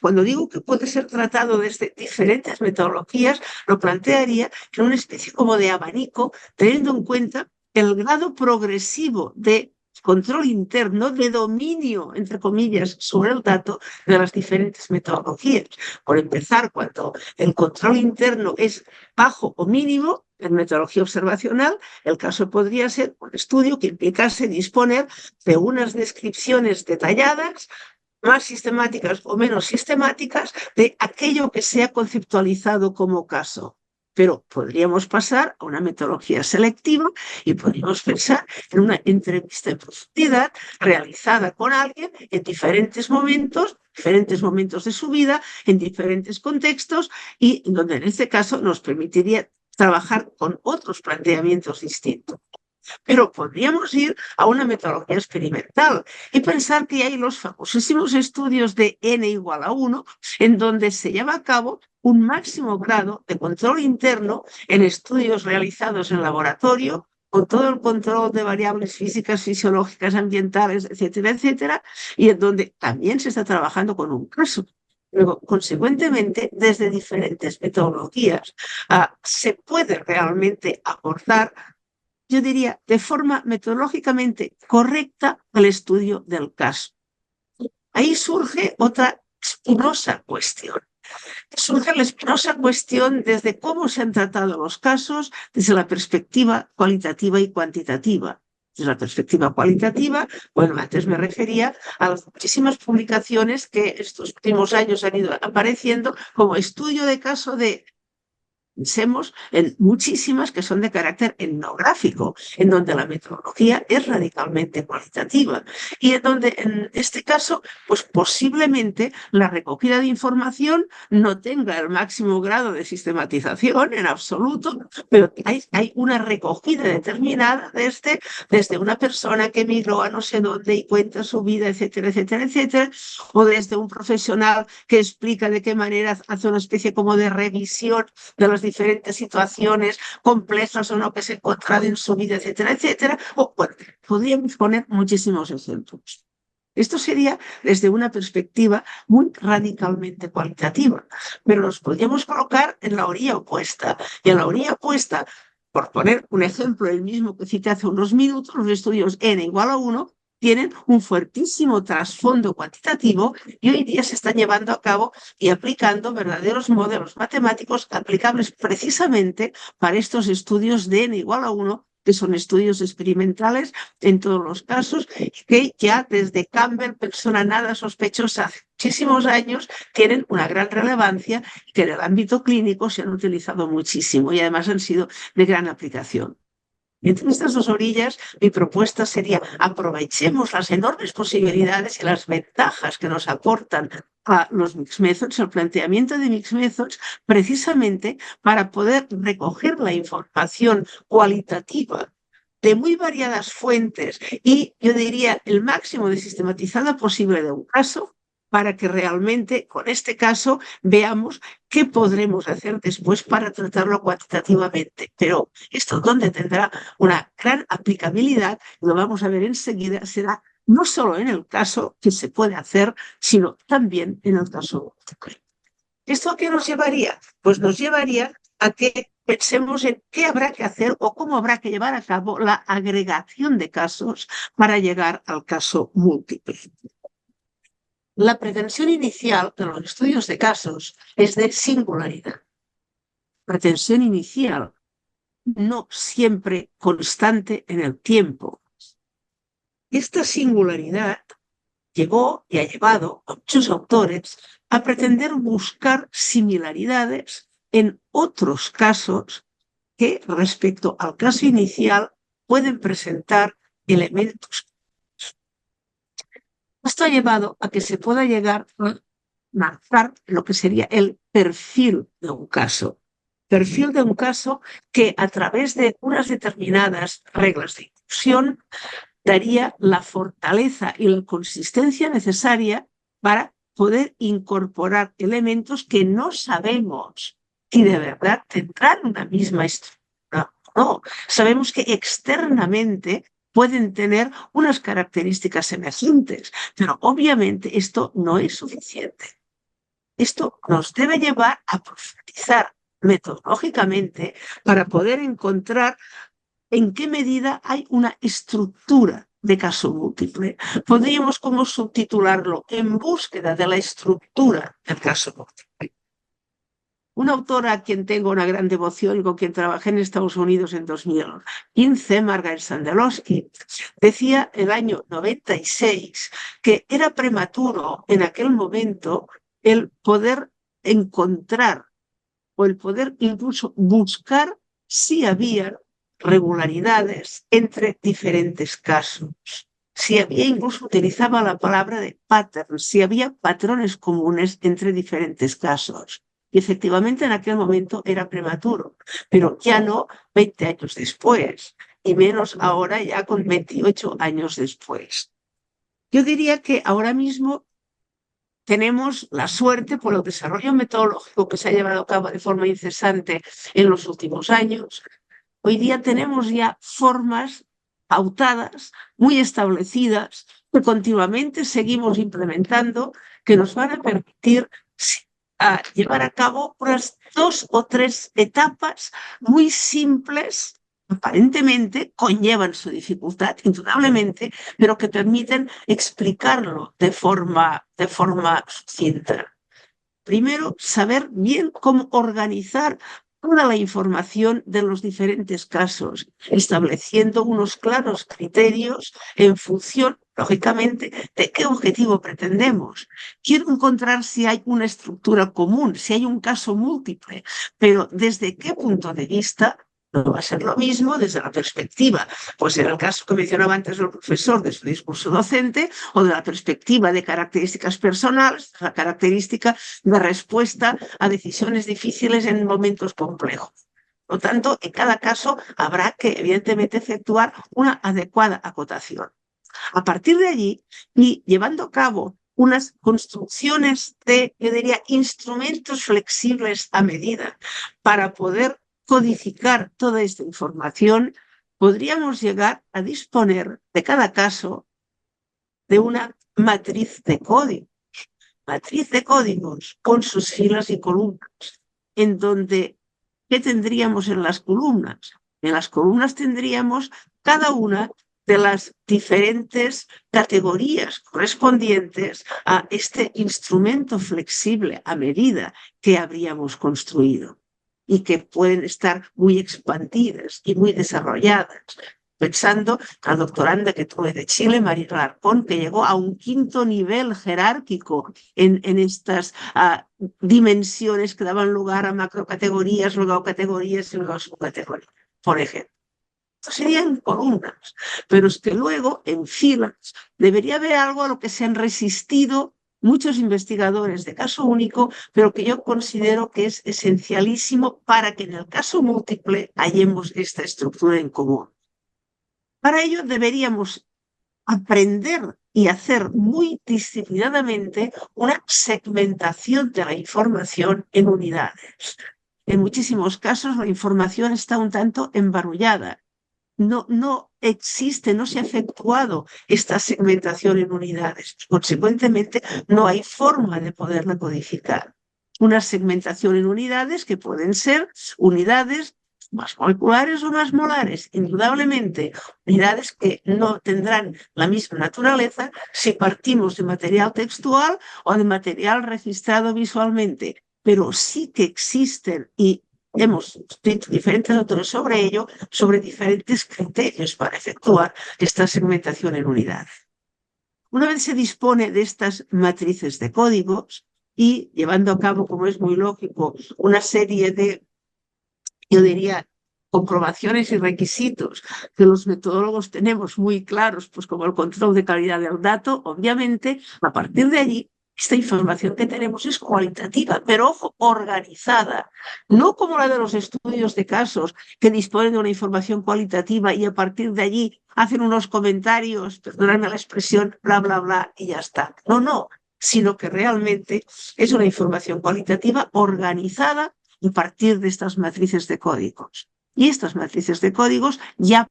cuando digo que puede ser tratado desde diferentes metodologías, lo plantearía en una especie como de abanico, teniendo en cuenta el grado progresivo de control interno, de dominio, entre comillas, sobre el dato de las diferentes metodologías. Por empezar, cuando el control interno es bajo o mínimo, en metodología observacional, el caso podría ser un estudio que implicase disponer de unas descripciones detalladas, más sistemáticas o menos sistemáticas, de aquello que sea conceptualizado como caso. pero podríamos pasar a una metodología selectiva y podríamos pensar en una entrevista en profundidad realizada con alguien en diferentes momentos de su vida, en diferentes contextos, y donde en este caso nos permitiría trabajar con otros planteamientos distintos. Pero podríamos ir a una metodología experimental y pensar que hay los famosísimos estudios de n igual a 1, en donde se lleva a cabo un máximo grado de control interno en estudios realizados en laboratorio, con todo el control de variables físicas, fisiológicas, ambientales, etcétera, etcétera, y en donde también se está trabajando con un caso. Luego, consecuentemente, desde diferentes metodologías, se puede realmente abordar, yo diría, de forma metodológicamente correcta el estudio del caso. Ahí surge otra espinosa cuestión. Surge la espinosa cuestión desde cómo se han tratado los casos desde la perspectiva cualitativa y cuantitativa. Desde la perspectiva cualitativa, bueno, antes me refería a las muchísimas publicaciones que estos últimos años han ido apareciendo como estudio de caso de... Pensemos en muchísimas que son de carácter etnográfico, en donde la metodología es radicalmente cualitativa y en donde, en este caso, pues posiblemente la recogida de información no tenga el máximo grado de sistematización en absoluto, pero hay una recogida determinada desde una persona que emigró a no sé dónde y cuenta su vida, etcétera, etcétera, etcétera, o desde un profesional que explica de qué manera hace una especie como de revisión de las diferentes situaciones complejas o no que se encuentran en su vida, etcétera, etcétera. O, bueno, podríamos poner muchísimos ejemplos. Esto sería desde una perspectiva muy radicalmente cualitativa, pero nos podríamos colocar en la orilla opuesta. Y en la orilla opuesta, por poner un ejemplo, el mismo que cité hace unos minutos, los estudios n igual a 1 tienen un fuertísimo trasfondo cuantitativo y hoy día se están llevando a cabo y aplicando verdaderos modelos matemáticos aplicables precisamente para estos estudios de n igual a 1, que son estudios experimentales en todos los casos, que ya desde Campbell, persona nada sospechosa, hace muchísimos años, tienen una gran relevancia y que en el ámbito clínico se han utilizado muchísimo y además han sido de gran aplicación. Entre estas dos orillas, mi propuesta sería aprovechemos las enormes posibilidades y las ventajas que nos aportan a los Mixed Methods, el planteamiento de Mixed Methods, precisamente para poder recoger la información cualitativa de muy variadas fuentes y, yo diría, el máximo de sistematizada posible de un caso, para que realmente con este caso veamos qué podremos hacer después para tratarlo cuantitativamente. Pero esto donde tendrá una gran aplicabilidad, lo vamos a ver enseguida, será no solo en el caso que se puede hacer, sino también en el caso múltiple. ¿Esto a qué nos llevaría? Pues nos llevaría a que pensemos en qué habrá que hacer o cómo habrá que llevar a cabo la agregación de casos para llegar al caso múltiple. La pretensión inicial de los estudios de casos es de singularidad. Pretensión inicial, no siempre constante en el tiempo. Esta singularidad llevó y ha llevado a muchos autores a pretender buscar similaridades en otros casos que, respecto al caso inicial, pueden presentar elementos. Esto ha llevado a que se pueda llegar a marcar lo que sería el perfil de un caso. Perfil de un caso que a través de unas determinadas reglas de inclusión daría la fortaleza y la consistencia necesaria para poder incorporar elementos que no sabemos si de verdad tendrán una misma estructura o no. Sabemos que externamente pueden tener unas características emergentes, pero obviamente esto no es suficiente. Esto nos debe llevar a profundizar metodológicamente para poder encontrar en qué medida hay una estructura de caso múltiple. Podríamos como subtitularlo en búsqueda de la estructura del caso múltiple. Una autora a quien tengo una gran devoción y con quien trabajé en Estados Unidos en 2015, Margaret Sandlowski, decía el año 96 que era prematuro en aquel momento el poder encontrar o el poder incluso buscar si había regularidades entre diferentes casos. Si había, incluso utilizaba la palabra de pattern, si había patrones comunes entre diferentes casos. Y efectivamente en aquel momento era prematuro, pero ya no 20 años después, y menos ahora ya con 28 años después. Yo diría que ahora mismo tenemos la suerte por el desarrollo metodológico que se ha llevado a cabo de forma incesante en los últimos años. Hoy día tenemos ya formas pautadas, muy establecidas, que continuamente seguimos implementando, que nos van a permitir llevar a cabo unas 2 o 3 etapas muy simples. Aparentemente conllevan su dificultad, indudablemente, pero que permiten explicarlo de forma sucinta. Primero, saber bien cómo organizar toda la información de los diferentes casos, estableciendo unos claros criterios en función, lógicamente, de qué objetivo pretendemos. Quiero encontrar si hay una estructura común, si hay un caso múltiple, pero ¿desde qué punto de vista? No va a ser lo mismo desde la perspectiva, pues en el caso que mencionaba antes el profesor, de su discurso docente, o de la perspectiva de características personales, la característica de respuesta a decisiones difíciles en momentos complejos. Por lo tanto, en cada caso habrá que, evidentemente, efectuar una adecuada acotación. A partir de allí, y llevando a cabo unas construcciones de, yo diría, instrumentos flexibles a medida para poder codificar toda esta información, podríamos llegar a disponer de cada caso de una matriz de códigos con sus filas y columnas, en donde, ¿qué tendríamos en las columnas? En las columnas tendríamos cada una de las diferentes categorías correspondientes a este instrumento flexible a medida que habríamos construido, y que pueden estar muy expandidas y muy desarrolladas. Pensando la doctoranda que tuve de Chile, María Alarcón, que llegó a un 5.º nivel jerárquico en estas dimensiones que daban lugar a macrocategorías, luego categorías y luego subcategorías, por ejemplo. Esto serían columnas, pero es que luego en filas debería haber algo a lo que se han resistido muchos investigadores de caso único, pero que yo considero que es esencialísimo para que en el caso múltiple hallemos esta estructura en común. Para ello deberíamos aprender y hacer muy disciplinadamente una segmentación de la información en unidades. En muchísimos casos la información está un tanto embarullada. No existe, no se ha efectuado esta segmentación en unidades. Consecuentemente, no hay forma de poderla codificar. Una segmentación en unidades que pueden ser unidades más moleculares o más molares, indudablemente, unidades que no tendrán la misma naturaleza si partimos de material textual o de material registrado visualmente, pero sí que existen, y hemos escrito diferentes autores sobre ello, sobre diferentes criterios para efectuar esta segmentación en unidades. Una vez se dispone de estas matrices de códigos y llevando a cabo, como es muy lógico, una serie de, yo diría, comprobaciones y requisitos que los metodólogos tenemos muy claros, pues como el control de calidad del dato, obviamente, a partir de allí, esta información que tenemos es cualitativa, pero ojo, organizada, no como la de los estudios de casos que disponen de una información cualitativa y a partir de allí hacen unos comentarios, perdónenme la expresión, bla, bla, bla, y ya está. No, sino que realmente es una información cualitativa organizada a partir de estas matrices de códigos. Y estas matrices de códigos ya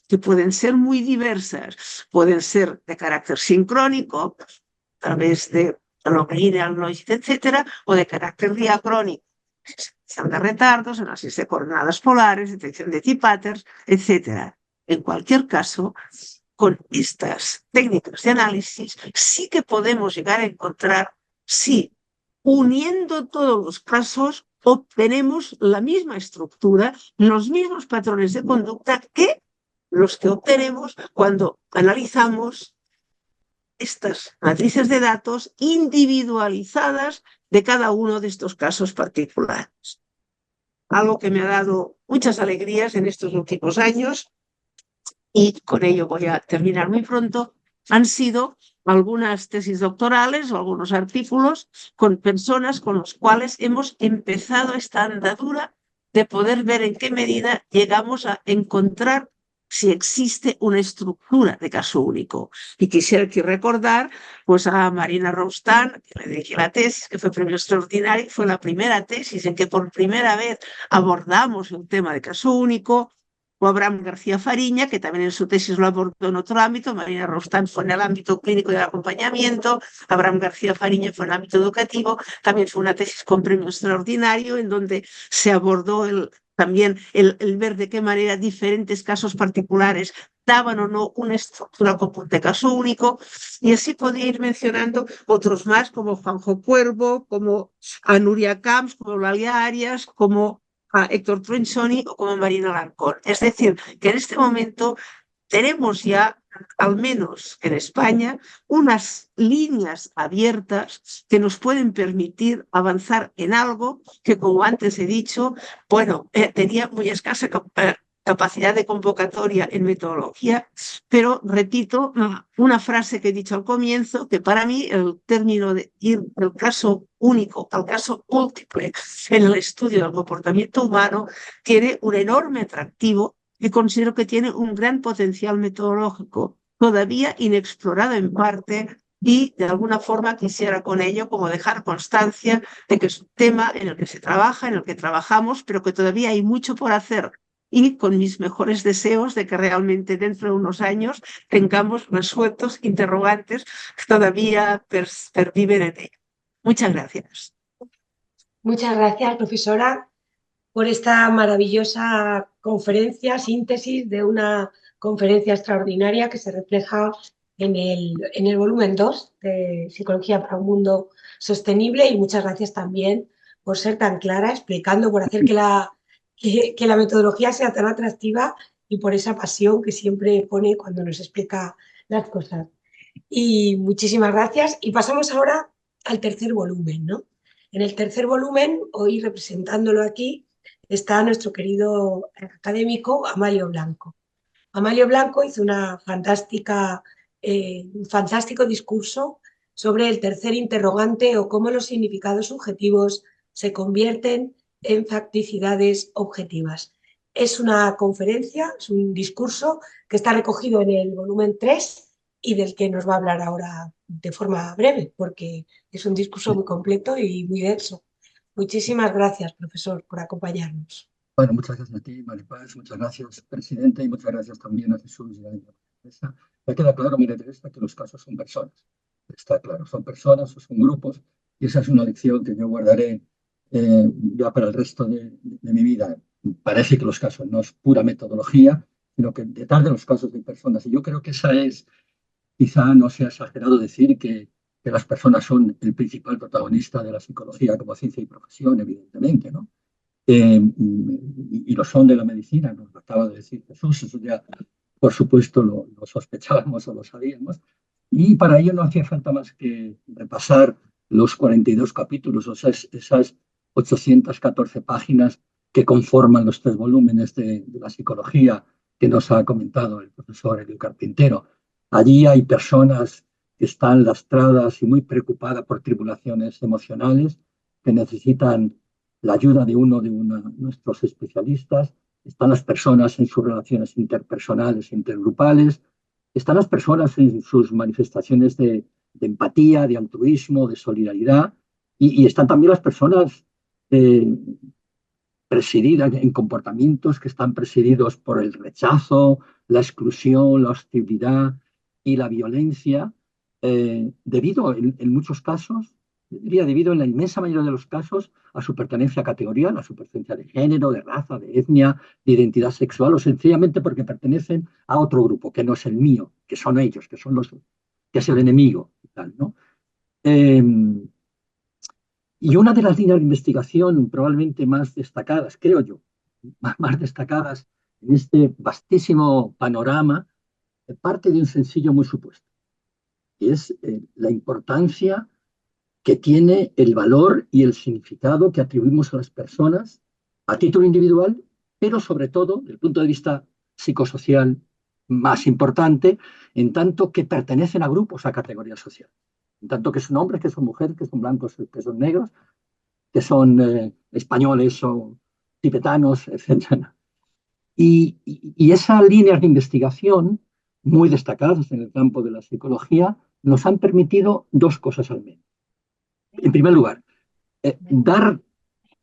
que pueden ser muy diversas, pueden ser de carácter sincrónico, a través de lineal noise, etcétera, o de carácter diacrónico, detección de retardos, análisis de coordenadas polares, detección de t-patterns, etcétera. En cualquier caso, con estas técnicas de análisis sí que podemos llegar a encontrar si uniendo todos los casos obtenemos la misma estructura, los mismos patrones de conducta que los que obtenemos cuando analizamos estas matrices de datos individualizadas de cada uno de estos casos particulares. Algo que me ha dado muchas alegrías en estos últimos años, y con ello voy a terminar muy pronto, han sido algunas tesis doctorales o algunos artículos con personas con los cuales hemos empezado esta andadura de poder ver en qué medida llegamos a encontrar si existe una estructura de caso único. Y quisiera aquí recordar pues, a Marina Roustan, que le dirigí la tesis, que fue premio extraordinario, fue la primera tesis en que por primera vez abordamos el tema de caso único, o Abraham García Fariña, que también en su tesis lo abordó en otro ámbito. Marina Roustan fue en el ámbito clínico y del acompañamiento, Abraham García Fariña fue en el ámbito educativo, también fue una tesis con premio extraordinario en donde se abordó también el ver de qué manera diferentes casos particulares daban o no una estructura común de caso único, y así podía ir mencionando otros más, como Juanjo Cuervo, como a Nuria Camps, como Eulalia Arias, como a Héctor Truensoni o como Marina Alarcón. Es decir, que en este momento tenemos ya, al menos en España, unas líneas abiertas que nos pueden permitir avanzar en algo que, como antes he dicho, bueno, tenía muy escasa capacidad de convocatoria en metodología, pero repito una frase que he dicho al comienzo, que para mí el término de ir del caso único al caso múltiple en el estudio del comportamiento humano tiene un enorme atractivo y considero que tiene un gran potencial metodológico, todavía inexplorado en parte, y de alguna forma quisiera con ello como dejar constancia de que es un tema en el que se trabaja, en el que trabajamos, pero que todavía hay mucho por hacer, y con mis mejores deseos de que realmente dentro de unos años tengamos resueltos interrogantes que todavía perviven en ello. Muchas gracias. Muchas gracias, profesora, por esta maravillosa conferencia, síntesis de una conferencia extraordinaria que se refleja en el volumen 2 de Psicología para un Mundo Sostenible, y muchas gracias también por ser tan clara, explicando, por hacer que la metodología sea tan atractiva y por esa pasión que siempre pone cuando nos explica las cosas. Y muchísimas gracias. Y pasamos ahora al tercer volumen, ¿no? En el tercer volumen, hoy representándolo aquí, está nuestro querido académico Amalio Blanco. Amalio Blanco hizo un fantástico discurso sobre el tercer interrogante, o cómo los significados subjetivos se convierten en facticidades objetivas. Es una conferencia, es un discurso que está recogido en el volumen 3 y del que nos va a hablar ahora de forma breve, porque es un discurso muy completo y muy denso. Muchísimas gracias, profesor, por acompañarnos. Bueno, muchas gracias a ti, Maripaz, muchas gracias, presidente, y muchas gracias también a Jesús y a la empresa. Me queda claro, mire, Teresa, que los casos son personas. Está claro, son personas, son grupos, y esa es una lección que yo guardaré ya para el resto de mi vida. Parece que los casos no es pura metodología, sino que detrás de los casos hay personas. Y yo creo que esa es, quizá no sea exagerado decir que las personas son el principal protagonista de la psicología como ciencia y profesión, evidentemente, ¿no? Y lo son de la medicina, nos lo acaba de decir Jesús, eso ya por supuesto lo sospechábamos o lo sabíamos, y para ello no hacía falta más que repasar los 42 capítulos, o sea, esas 814 páginas que conforman los 3 volúmenes de la psicología que nos ha comentado el profesor Elio Carpintero. Allí hay personas que están lastradas y muy preocupadas por tribulaciones emocionales, que necesitan la ayuda de nuestros especialistas. Están las personas en sus relaciones interpersonales e intergrupales, están las personas en sus manifestaciones de empatía, de altruismo, de solidaridad, y están también las personas presididas en comportamientos que están presididos por el rechazo, la exclusión, la hostilidad y la violencia, debido en muchos casos, diría debido en la inmensa mayoría de los casos, a su pertenencia categorial, a su pertenencia de género, de raza, de etnia, de identidad sexual, o sencillamente porque pertenecen a otro grupo que no es el mío, que son ellos, que es el enemigo, y tal, ¿no? Y una de las líneas de investigación probablemente más destacadas, creo yo, más destacadas en este vastísimo panorama, parte de un sencillo muy supuesto, y es la importancia que tiene el valor y el significado que atribuimos a las personas a título individual, pero sobre todo, desde el punto de vista psicosocial más importante, en tanto que pertenecen a grupos, a categorías sociales. En tanto que son hombres, que son mujeres, que son blancos, que son negros, que son españoles o tibetanos, etc. Y esas líneas de investigación, muy destacadas en el campo de la psicología, nos han permitido dos cosas al menos. En primer lugar, dar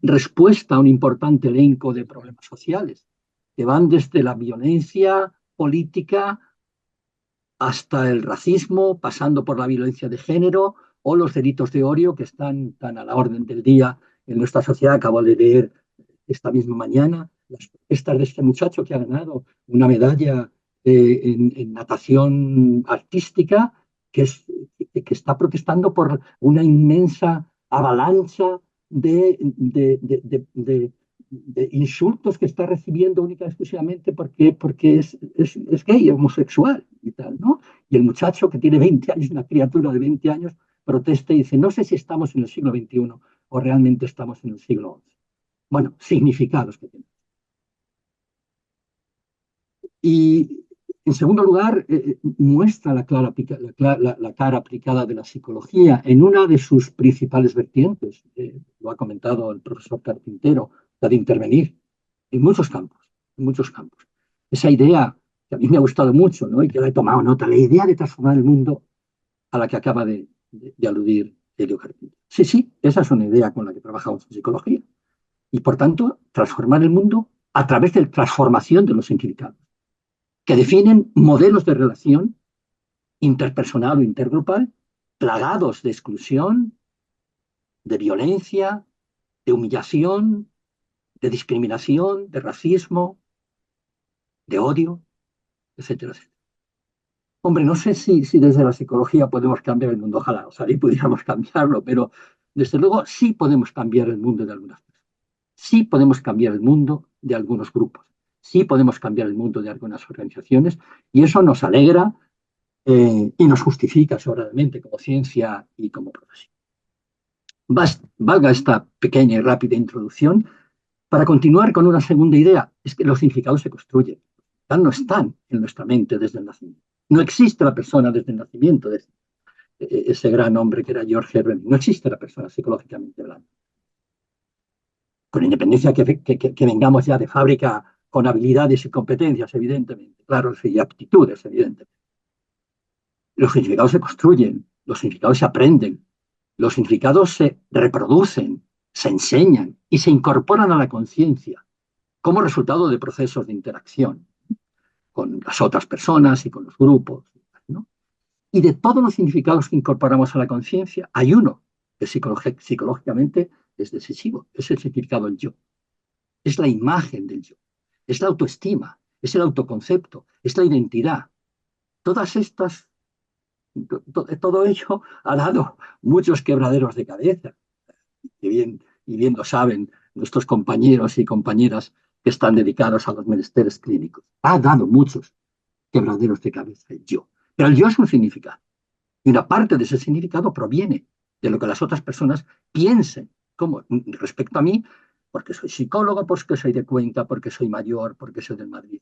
respuesta a un importante elenco de problemas sociales que van desde la violencia política hasta el racismo, pasando por la violencia de género o los delitos de odio que están tan a la orden del día en nuestra sociedad. Acabo de leer esta misma mañana las protestas de este muchacho que ha ganado una medalla en natación artística, que está protestando por una inmensa avalancha de insultos que está recibiendo única y exclusivamente porque es gay, homosexual y tal, ¿no? Y el muchacho que tiene 20 años, una criatura de 20 años, protesta y dice, no sé si estamos en el siglo XXI o realmente estamos en el siglo XI. Bueno, significados que tiene. Y en segundo lugar, muestra la cara aplicada de la psicología en una de sus principales vertientes, lo ha comentado el profesor Carpintero, la de intervenir en muchos campos, en muchos campos. Esa idea que a mí me ha gustado mucho, ¿no? Y que la he tomado nota, la idea de transformar el mundo a la que acaba de aludir Elio Carpintero. Sí, sí, esa es una idea con la que trabajamos en psicología. Y por tanto, transformar el mundo a través de la transformación de los significados, que definen modelos de relación interpersonal o intergrupal plagados de exclusión, de violencia, de humillación, de discriminación, de racismo, de odio, etcétera, etcétera. Hombre, no sé si desde la psicología podemos cambiar el mundo, ojalá pudiéramos cambiarlo, pero desde luego sí podemos cambiar el mundo de algunas personas. Sí podemos cambiar el mundo de algunos grupos. Sí podemos cambiar el mundo de algunas organizaciones y eso nos alegra y nos justifica sobradamente como ciencia y como profesión. Valga esta pequeña y rápida introducción para continuar con una segunda idea. Es que los significados se construyen. No están en nuestra mente desde el nacimiento. No existe la persona desde el nacimiento de ese gran hombre que era George Herbert. No existe la persona psicológicamente hablando. Con independencia que vengamos ya de fábrica con habilidades y competencias, evidentemente, claro, y aptitudes, evidentemente. Los significados se construyen, los significados se aprenden, los significados se reproducen, se enseñan y se incorporan a la conciencia como resultado de procesos de interacción con las otras personas y con los grupos, ¿no? Y de todos los significados que incorporamos a la conciencia, hay uno que psicológicamente es decisivo, es el significado del yo, es la imagen del yo, es la autoestima, es el autoconcepto, es la identidad. Todas estas, todo ello ha dado muchos quebraderos de cabeza, y bien lo saben nuestros compañeros y compañeras que están dedicados a los menesteres clínicos. Ha dado muchos quebraderos de cabeza el yo, pero el yo es un significado. Y una parte de ese significado proviene de lo que las otras personas piensen, como respecto a mí, porque soy psicólogo, porque soy de Cuenca, porque soy mayor, porque soy del Madrid.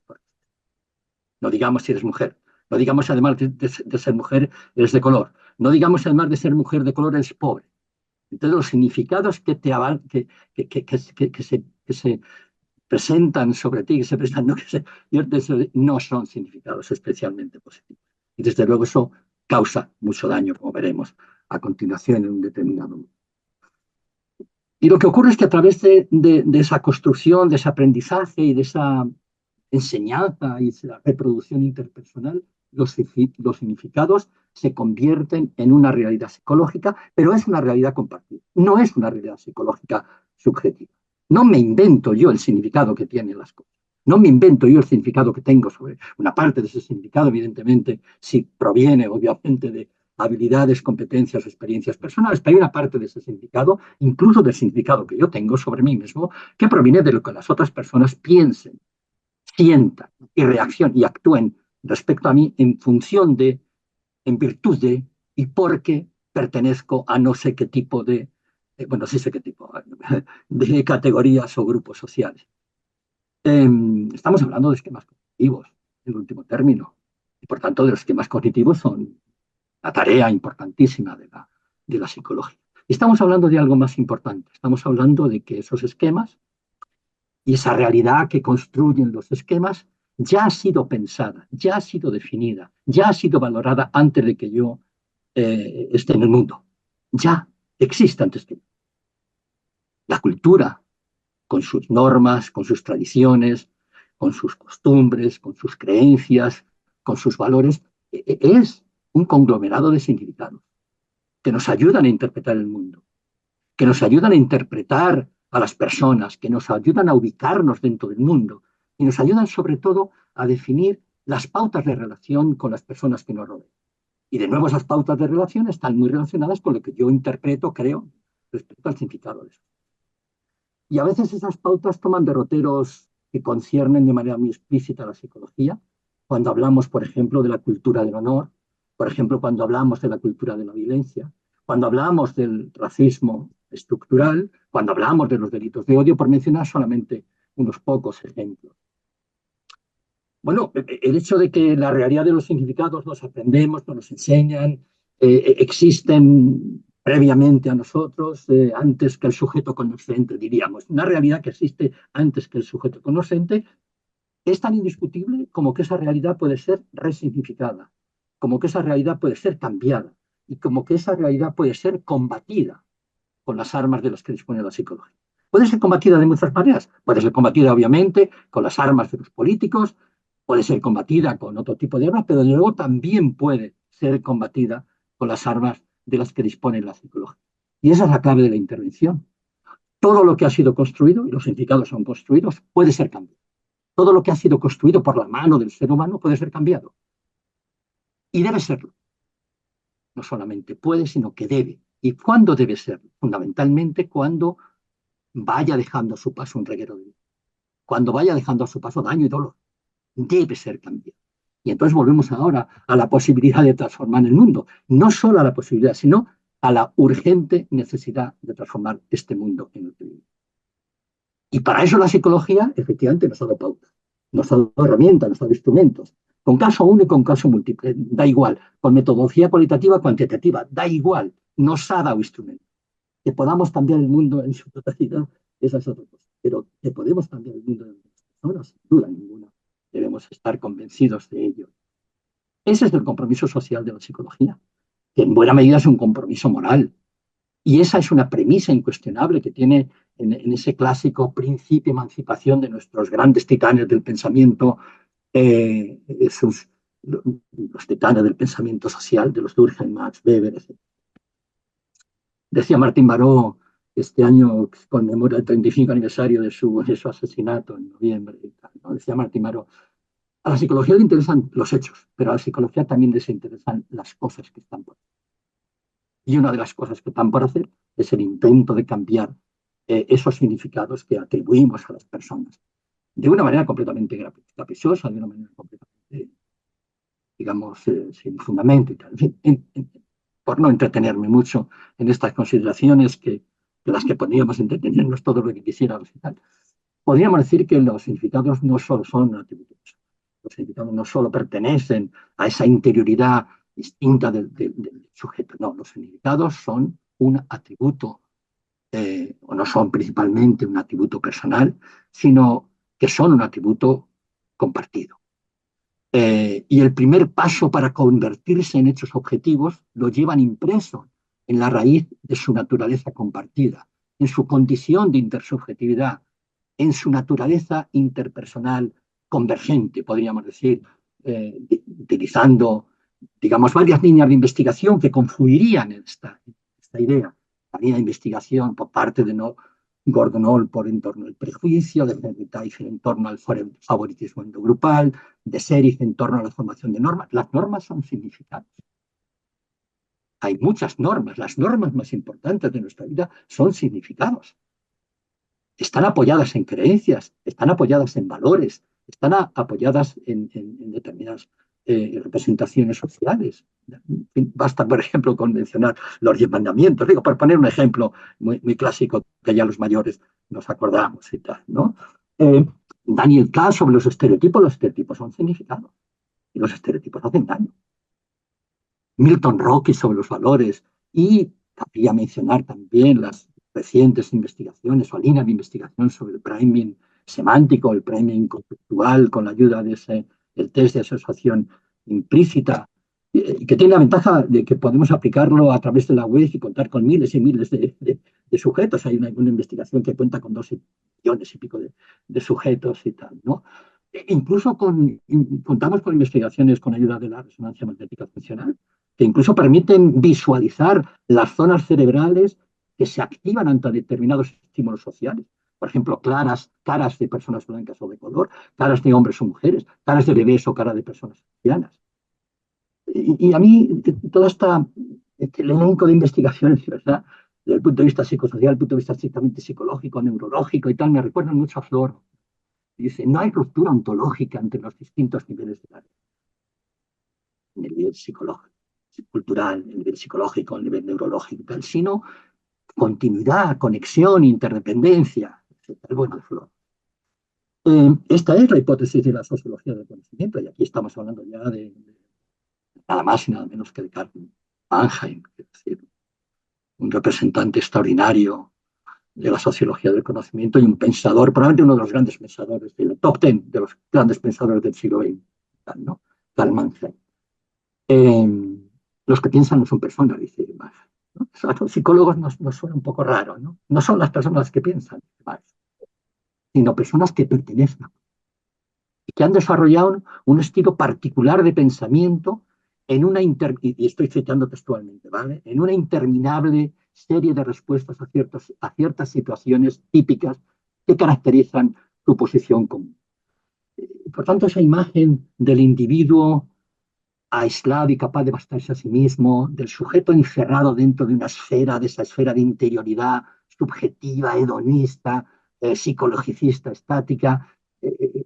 No digamos si eres mujer, no digamos además de ser mujer, eres de color, no digamos además de ser mujer de color, eres pobre. Entonces los significados que se presentan sobre ti, que se presentan, no son significados especialmente positivos. Y desde luego eso causa mucho daño, como veremos a continuación en un determinado momento. Y lo que ocurre es que a través de esa construcción, de ese aprendizaje y de esa enseñanza y esa reproducción interpersonal, los significados se convierten en una realidad psicológica, pero es una realidad compartida, no es una realidad psicológica subjetiva. No me invento yo el significado que tienen las cosas. No me invento yo el significado que tengo sobre una parte de ese significado, evidentemente, si proviene, obviamente, de habilidades, competencias, experiencias personales, pero hay una parte de ese significado, incluso del significado que yo tengo sobre mí mismo, que proviene de lo que las otras personas piensen, sientan y reaccionen y actúen respecto a mí en función de, en virtud de y porque pertenezco a no sé qué tipo de, bueno, sí sé qué tipo, de categorías o grupos sociales. Estamos hablando de esquemas cognitivos, en último término, y por tanto de los esquemas cognitivos son la tarea importantísima de la psicología. Y estamos hablando de algo más importante, estamos hablando de que esos esquemas y esa realidad que construyen los esquemas ya ha sido pensada, ya ha sido definida, ya ha sido valorada antes de que yo esté en el mundo. Ya existe antes que yo. La cultura, con sus normas, con sus tradiciones, con sus costumbres, con sus creencias, con sus valores, es un conglomerado de significados que nos ayudan a interpretar el mundo, que nos ayudan a interpretar a las personas, que nos ayudan a ubicarnos dentro del mundo y nos ayudan sobre todo a definir las pautas de relación con las personas que nos rodean. Y de nuevo esas pautas de relación están muy relacionadas con lo que yo interpreto, creo, respecto al significado de eso. Y a veces esas pautas toman derroteros que conciernen de manera muy explícita la psicología, cuando hablamos, por ejemplo, de la cultura del honor, por ejemplo, cuando hablamos de la cultura de la violencia, cuando hablamos del racismo estructural, cuando hablamos de los delitos de odio, por mencionar solamente unos pocos ejemplos. Bueno, el hecho de que la realidad de los significados los aprendemos, nos enseñan, existen previamente a nosotros, antes que el sujeto conocente, diríamos. Una realidad que existe antes que el sujeto conocente es tan indiscutible como que esa realidad puede ser resignificada, como que esa realidad puede ser cambiada y como que esa realidad puede ser combatida con las armas de las que dispone la psicología. Puede ser combatida de muchas maneras. Puede ser combatida, obviamente, con las armas de los políticos, puede ser combatida con otro tipo de armas, pero de luego también puede ser combatida con las armas de las que dispone la psicología. Y esa es la clave de la intervención. Todo lo que ha sido construido, y los significados son construidos, puede ser cambiado. Todo lo que ha sido construido por la mano del ser humano puede ser cambiado. Y debe serlo. No solamente puede, sino que debe. ¿Y cuándo debe serlo? Fundamentalmente cuando vaya dejando a su paso un reguero de vida. Cuando vaya dejando a su paso daño y dolor. Debe ser cambiado. Y entonces volvemos ahora a la posibilidad de transformar el mundo. No solo a la posibilidad, sino a la urgente necesidad de transformar este mundo en el que vivimos. Y para eso la psicología, efectivamente, nos ha dado pautas, nos ha dado herramientas, nos ha dado instrumentos. Con caso único y con caso múltiple, da igual. Con metodología cualitativa, cuantitativa, da igual. Nos ha dado instrumentos. Que podamos cambiar el mundo en su totalidad, esa es otra cosa. Pero que podemos cambiar el mundo de las personas, sin duda ninguna. Debemos estar convencidos de ello. Ese es el compromiso social de la psicología, que en buena medida es un compromiso moral. Y esa es una premisa incuestionable que tiene en ese clásico principio de emancipación de nuestros grandes titanes del pensamiento, los titanes del pensamiento social, de los Durkheim, Max Weber, etc. Decía Martín Baró, este año conmemora el 35 aniversario de su asesinato en noviembre. Y tal, ¿no? Decía Martín Baró, a la psicología le interesan los hechos, pero a la psicología también les interesan las cosas que están por hacer. Y una de las cosas que están por hacer es el intento de cambiar esos significados que atribuimos a las personas de una manera completamente caprichosa, de una manera completamente, digamos, sin fundamento y tal. En fin, por no entretenerme mucho en estas consideraciones de las que podríamos entretenernos todo lo que quisiéramos y tal, podríamos decir que los significados no solo son atributos, los significados no solo pertenecen a esa interioridad distinta del sujeto, no, los significados son un atributo, o no son principalmente un atributo personal, sino que son un atributo compartido. Y el primer paso para convertirse en hechos objetivos lo llevan impreso en la raíz de su naturaleza compartida, en su condición de intersubjetividad, en su naturaleza interpersonal convergente, podríamos decir, utilizando, digamos, varias líneas de investigación que confluirían en esta idea. La línea de investigación por parte de Gordon Allport en torno al prejuicio, de Henry Taifel en torno al favoritismo endogrupal, de Serif en torno a la formación de normas. Las normas son significados. Hay muchas normas. Las normas más importantes de nuestra vida son significados. Están apoyadas en creencias, están apoyadas en valores, están apoyadas en determinadas representaciones sociales. En fin, basta, por ejemplo, con mencionar los 10 mandamientos, digo, por poner un ejemplo muy clásico que ya los mayores nos acordamos y tal, ¿no? Daniel Kahn sobre los estereotipos son significados y los estereotipos hacen daño. Milton Rocky sobre los valores y cabría mencionar también las recientes investigaciones o líneas de investigación sobre el priming semántico, el priming conceptual con la ayuda de el test de asociación implícita, que tiene la ventaja de que podemos aplicarlo a través de la web y contar con miles y miles de sujetos. Hay una investigación que cuenta con 2 millones y pico de sujetos y tal, ¿no? Incluso contamos con investigaciones con ayuda de la resonancia magnética funcional, que incluso permiten visualizar las zonas cerebrales que se activan ante determinados estímulos sociales. Por ejemplo, caras de personas blancas o de color, caras de hombres o mujeres, caras de bebés o caras de personas ancianas. Y a mí, todo este elenco de investigaciones, ¿verdad?, desde el punto de vista psicosocial, desde el punto de vista estrictamente psicológico, neurológico y tal, me recuerdan mucho a Flor. Dice, no hay ruptura ontológica entre los distintos niveles de la vida. En el nivel psicológico, cultural, en el nivel psicológico, en el nivel neurológico, tal, sino continuidad, conexión, interdependencia, etc. Bueno, Flor. Esta es la hipótesis de la sociología del conocimiento, y aquí estamos hablando ya de nada más y nada menos que de Karl Mannheim, es decir, un representante extraordinario de la sociología del conocimiento y un pensador, probablemente uno de los grandes pensadores, del top 10 de los grandes pensadores del siglo XX, ¿no? Karl Mannheim. Los que piensan no son personas, dice Marx, ¿no? A los psicólogos nos suena un poco raro, ¿no? No son las personas las que piensan, Marx, sino personas que pertenecen y que han desarrollado un estilo particular de pensamiento en una y estoy citando textualmente, ¿vale?, en una interminable serie de respuestas a ciertas situaciones típicas que caracterizan su posición común. Por tanto, esa imagen del individuo aislado y capaz de bastarse a sí mismo, del sujeto encerrado dentro de una esfera, de esa esfera de interioridad subjetiva, hedonista, psicologicista, estática,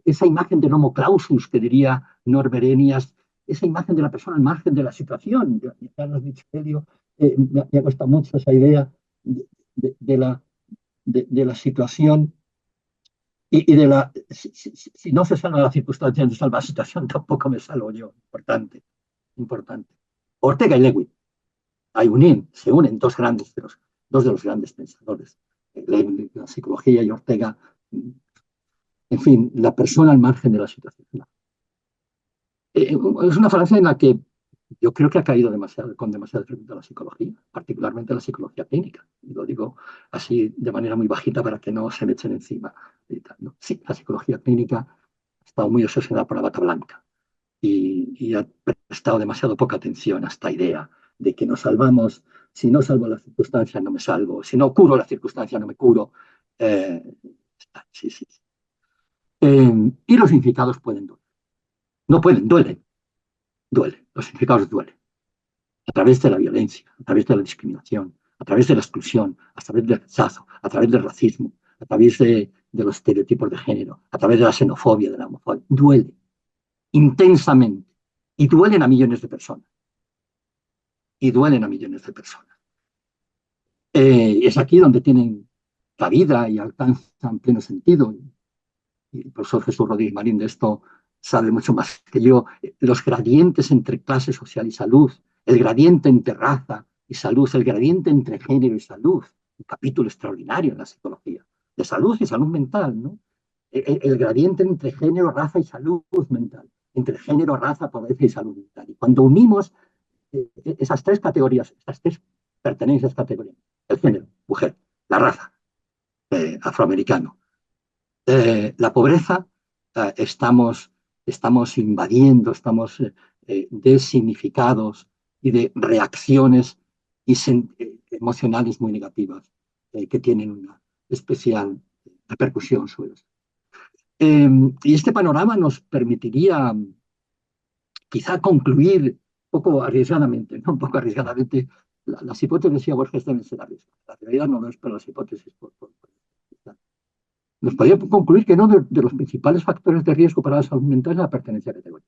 esa imagen del homo clausus que diría Norbert Elias, esa imagen de la persona al margen de la situación. Ya nos ha dicho Elio, me gusta mucho esa idea de la situación y de la... Si no se salva la circunstancia, no se salva la situación, tampoco me salvo yo. Importante. Ortega y Lewy, se unen dos de los grandes pensadores, Lewy, la psicología, y Ortega, en fin, la persona al margen de la situación. Es una falacia en la que yo creo que ha caído con demasiada frecuencia la psicología, particularmente la psicología clínica. Y lo digo así de manera muy bajita para que no se me echen encima. ¿No? Sí, la psicología clínica ha estado muy obsesionada por la bata blanca y ha prestado demasiado poca atención a esta idea de que nos salvamos. Si no salvo las circunstancias, no me salvo. Si no curo las circunstancias, no me curo. Sí. Y los significados pueden doler. No pueden, duelen. Los significados duelen. A través de la violencia, a través de la discriminación, a través de la exclusión, a través del rechazo, a través del racismo, a través de los estereotipos de género, a través de la xenofobia, de la homofobia. Duele intensamente y duelen a millones de personas. Es aquí donde tienen cabida y alcanzan pleno sentido. Y el profesor Jesús Rodríguez Marín de esto sabe mucho más que yo. Los gradientes entre clase social y salud, el gradiente entre raza y salud, el gradiente entre género y salud, un capítulo extraordinario en la psicología, de salud y salud mental, ¿no? El gradiente entre género, raza y salud mental, entre género, raza, pobreza y salud mental. Y cuando unimos esas tres categorías, esas tres pertenencias categorías, el género, mujer, la raza, afroamericano, la pobreza, estamos invadiendo, estamos designificados y de reacciones emocionales muy negativas que tienen una especial repercusión sobre eso. Y este panorama nos permitiría quizá concluir un poco arriesgadamente, las hipótesis, decía Borges, deben ser arriesgadas. La realidad no lo es, pero las hipótesis nos podría concluir que uno de los principales factores de riesgo para la salud mental es la pertenencia categórica.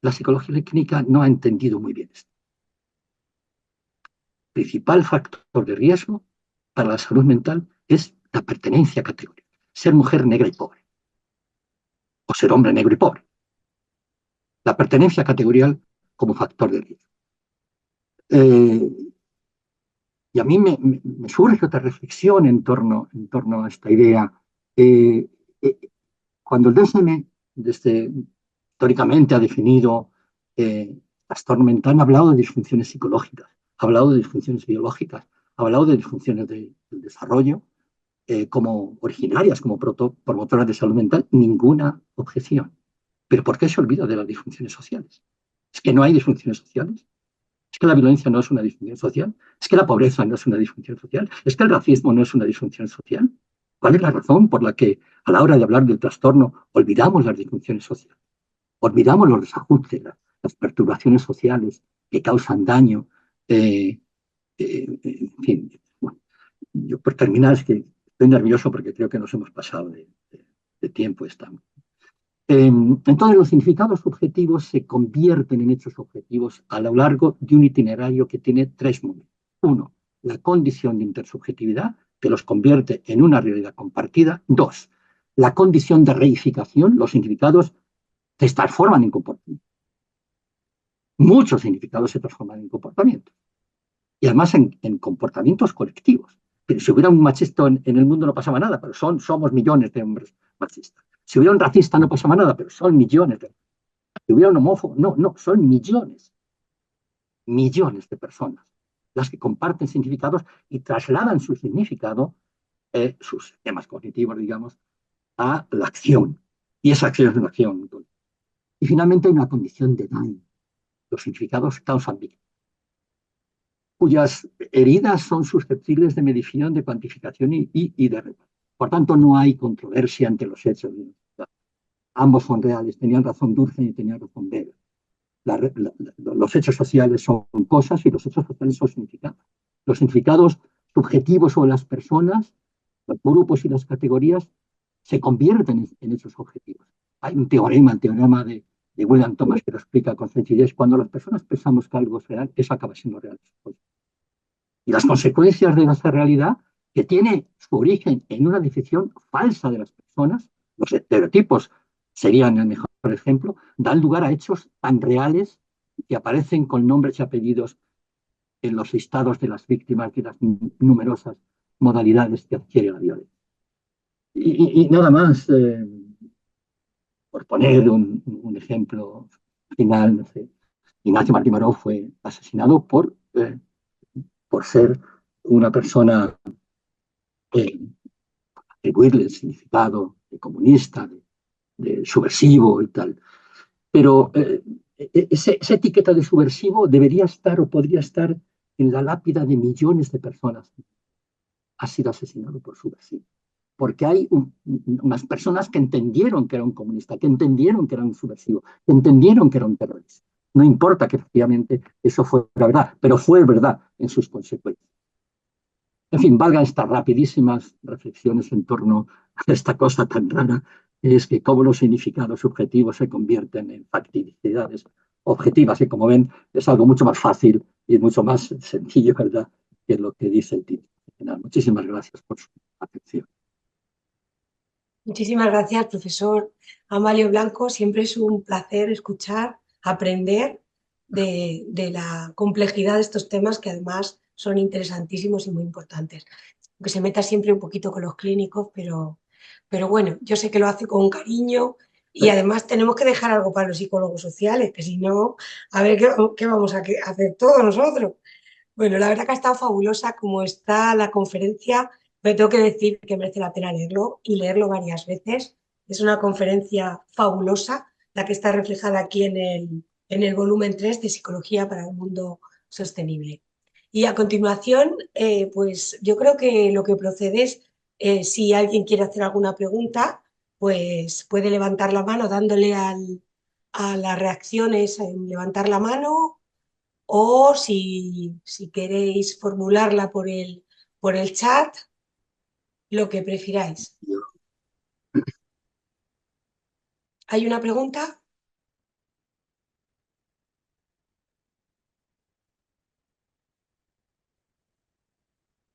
La psicología clínica no ha entendido muy bien esto. El principal factor de riesgo para la salud mental es la pertenencia categórica. Ser mujer negra y pobre. O ser hombre negro y pobre. La pertenencia categorial como factor de riesgo. Y a mí me surge otra reflexión en torno a esta idea. Cuando el DSM, históricamente, ha definido trastorno mental, ha hablado de disfunciones psicológicas, ha hablado de disfunciones biológicas, ha hablado de disfunciones del desarrollo como originarias, como promotoras de salud mental, ninguna objeción. ¿Pero por qué se olvida de las disfunciones sociales? ¿Es que no hay disfunciones sociales? ¿Es que la violencia no es una disfunción social? ¿Es que la pobreza no es una disfunción social? ¿Es que el racismo no es una disfunción social? ¿Cuál es la razón por la que a la hora de hablar del trastorno olvidamos las disfunciones sociales? Olvidamos los desajustes, las perturbaciones sociales que causan daño. En fin, bueno, yo por terminar es que estoy nervioso porque creo que nos hemos pasado de tiempo. Entonces los significados subjetivos se convierten en hechos objetivos a lo largo de un itinerario que tiene tres momentos. Uno, la condición de intersubjetividad, que los convierte en una realidad compartida. Dos, la condición de reificación, los significados se transforman en comportamiento. Muchos significados se transforman en comportamientos. Y además en comportamientos colectivos. Pero si hubiera un machista en el mundo no pasaba nada, pero somos millones de hombres machistas. Si hubiera un racista no pasaba nada, pero son millones de. Si hubiera un homófobo, no, son millones de personas las que comparten significados y trasladan su significado, sus sistemas cognitivos, digamos, a la acción. Y esa acción es una acción. Y finalmente hay una condición de daño. Los significados causan víctimas, cuyas heridas son susceptibles de medición, de cuantificación y de reparación. Por tanto, no hay controversia entre los hechos. Ambos son reales. Tenían razón Durkheim y tenían razón Weber. Los hechos sociales son cosas y los hechos sociales son significados. Los significados subjetivos sobre las personas, los grupos y las categorías se convierten en hechos objetivos. Hay un teorema, el teorema de William Thomas, que lo explica con sencillez. Cuando las personas pensamos que algo es real, eso acaba siendo real. Y las consecuencias de esa realidad, que tiene su origen en una decisión falsa de las personas, los estereotipos serían el mejor ejemplo, dan lugar a hechos tan reales que aparecen con nombres y apellidos en los listados de las víctimas de las numerosas modalidades que adquiere la violencia. Y nada más, por poner un ejemplo final, no sé, Ignacio Martí Maró fue asesinado por ser una persona, atribuirle el significado de comunista, de subversivo y tal. Pero esa etiqueta de subversivo debería estar o podría estar en la lápida de millones de personas. Ha sido asesinado por subversivo. Porque hay unas personas que entendieron que era un comunista, que entendieron que era un subversivo, que entendieron que era un terrorista. No importa que efectivamente eso fuera verdad, pero fue verdad en sus consecuencias. En fin, valgan estas rapidísimas reflexiones en torno a esta cosa tan rara, que es que cómo los significados subjetivos se convierten en factibilidades objetivas, y como ven, es algo mucho más fácil y mucho más sencillo, ¿verdad?, que lo que dice el título. Muchísimas gracias por su atención. Muchísimas gracias, profesor Amalio Blanco. Siempre es un placer escuchar, aprender de la complejidad de estos temas, que además son interesantísimos y muy importantes. Aunque se meta siempre un poquito con los clínicos, pero bueno, yo sé que lo hace con cariño, y además tenemos que dejar algo para los psicólogos sociales, que si no, a ver qué vamos a hacer todos nosotros. Bueno, la verdad que ha estado fabulosa como está la conferencia. Pero tengo que decir que merece la pena leerlo, y leerlo varias veces. Es una conferencia fabulosa, la que está reflejada aquí en el volumen 3 de Psicología para un Mundo Sostenible. Y a continuación, pues yo creo que lo que procede es, si alguien quiere hacer alguna pregunta, pues puede levantar la mano dándole a las reacciones, levantar la mano, o si queréis formularla por el chat, lo que prefiráis. ¿Hay una pregunta?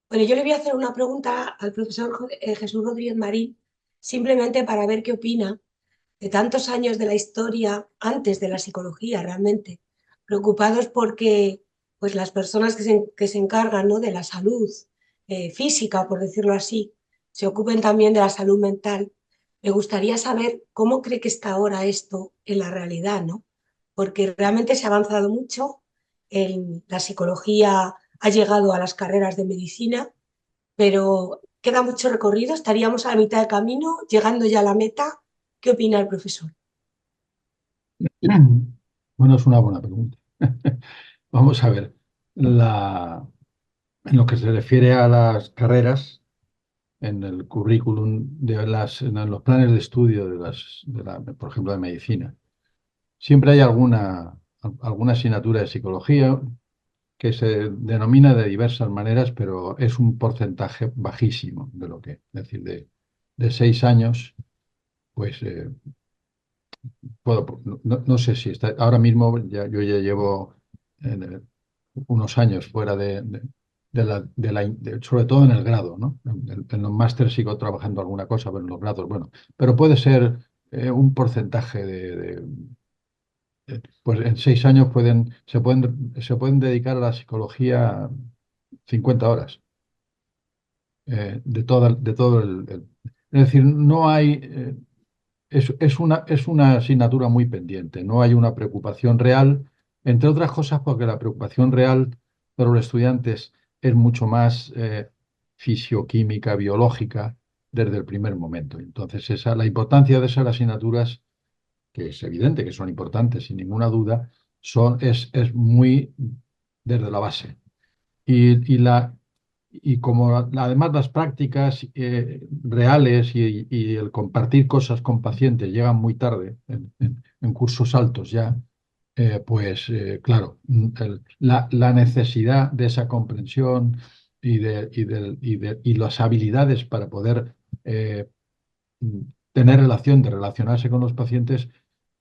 Bueno, yo le voy a hacer una pregunta al profesor Jesús Rodríguez Marín, simplemente para ver qué opina de tantos años de la historia, antes de la psicología realmente, preocupados porque pues, las personas que se encargan, ¿no?, de la salud física, por decirlo así, se ocupen también de la salud mental. Me gustaría saber cómo cree que está ahora esto en la realidad, ¿no? Porque realmente se ha avanzado mucho, la psicología ha llegado a las carreras de medicina, pero queda mucho recorrido, estaríamos a la mitad del camino, llegando ya a la meta. ¿Qué opina el profesor? Bueno, es una buena pregunta. Vamos a ver, en lo que se refiere a las carreras, en el currículum en los planes de estudio por ejemplo, de medicina, siempre hay alguna asignatura de psicología que se denomina de diversas maneras, pero es un porcentaje bajísimo de lo que, es decir, de 6 años, pues no sé si está, ahora mismo yo ya llevo unos años fuera sobre todo en el grado, ¿no? En los másteres sigo trabajando alguna cosa, pero en los grados, bueno, pero puede ser un porcentaje pues en 6 años se pueden dedicar a la psicología 50 horas, de todo es decir, no hay, es una asignatura muy pendiente, no hay una preocupación real, entre otras cosas porque la preocupación real para los estudiantes es mucho más fisioquímica, biológica, desde el primer momento. Entonces, la importancia de esas asignaturas, que es evidente que son importantes, sin ninguna duda, es muy desde la base. Y como además las prácticas reales y el compartir cosas con pacientes llegan muy tarde, en cursos altos ya, pues claro, la necesidad de esa comprensión y las habilidades para poder eh, tener relación, de relacionarse con los pacientes,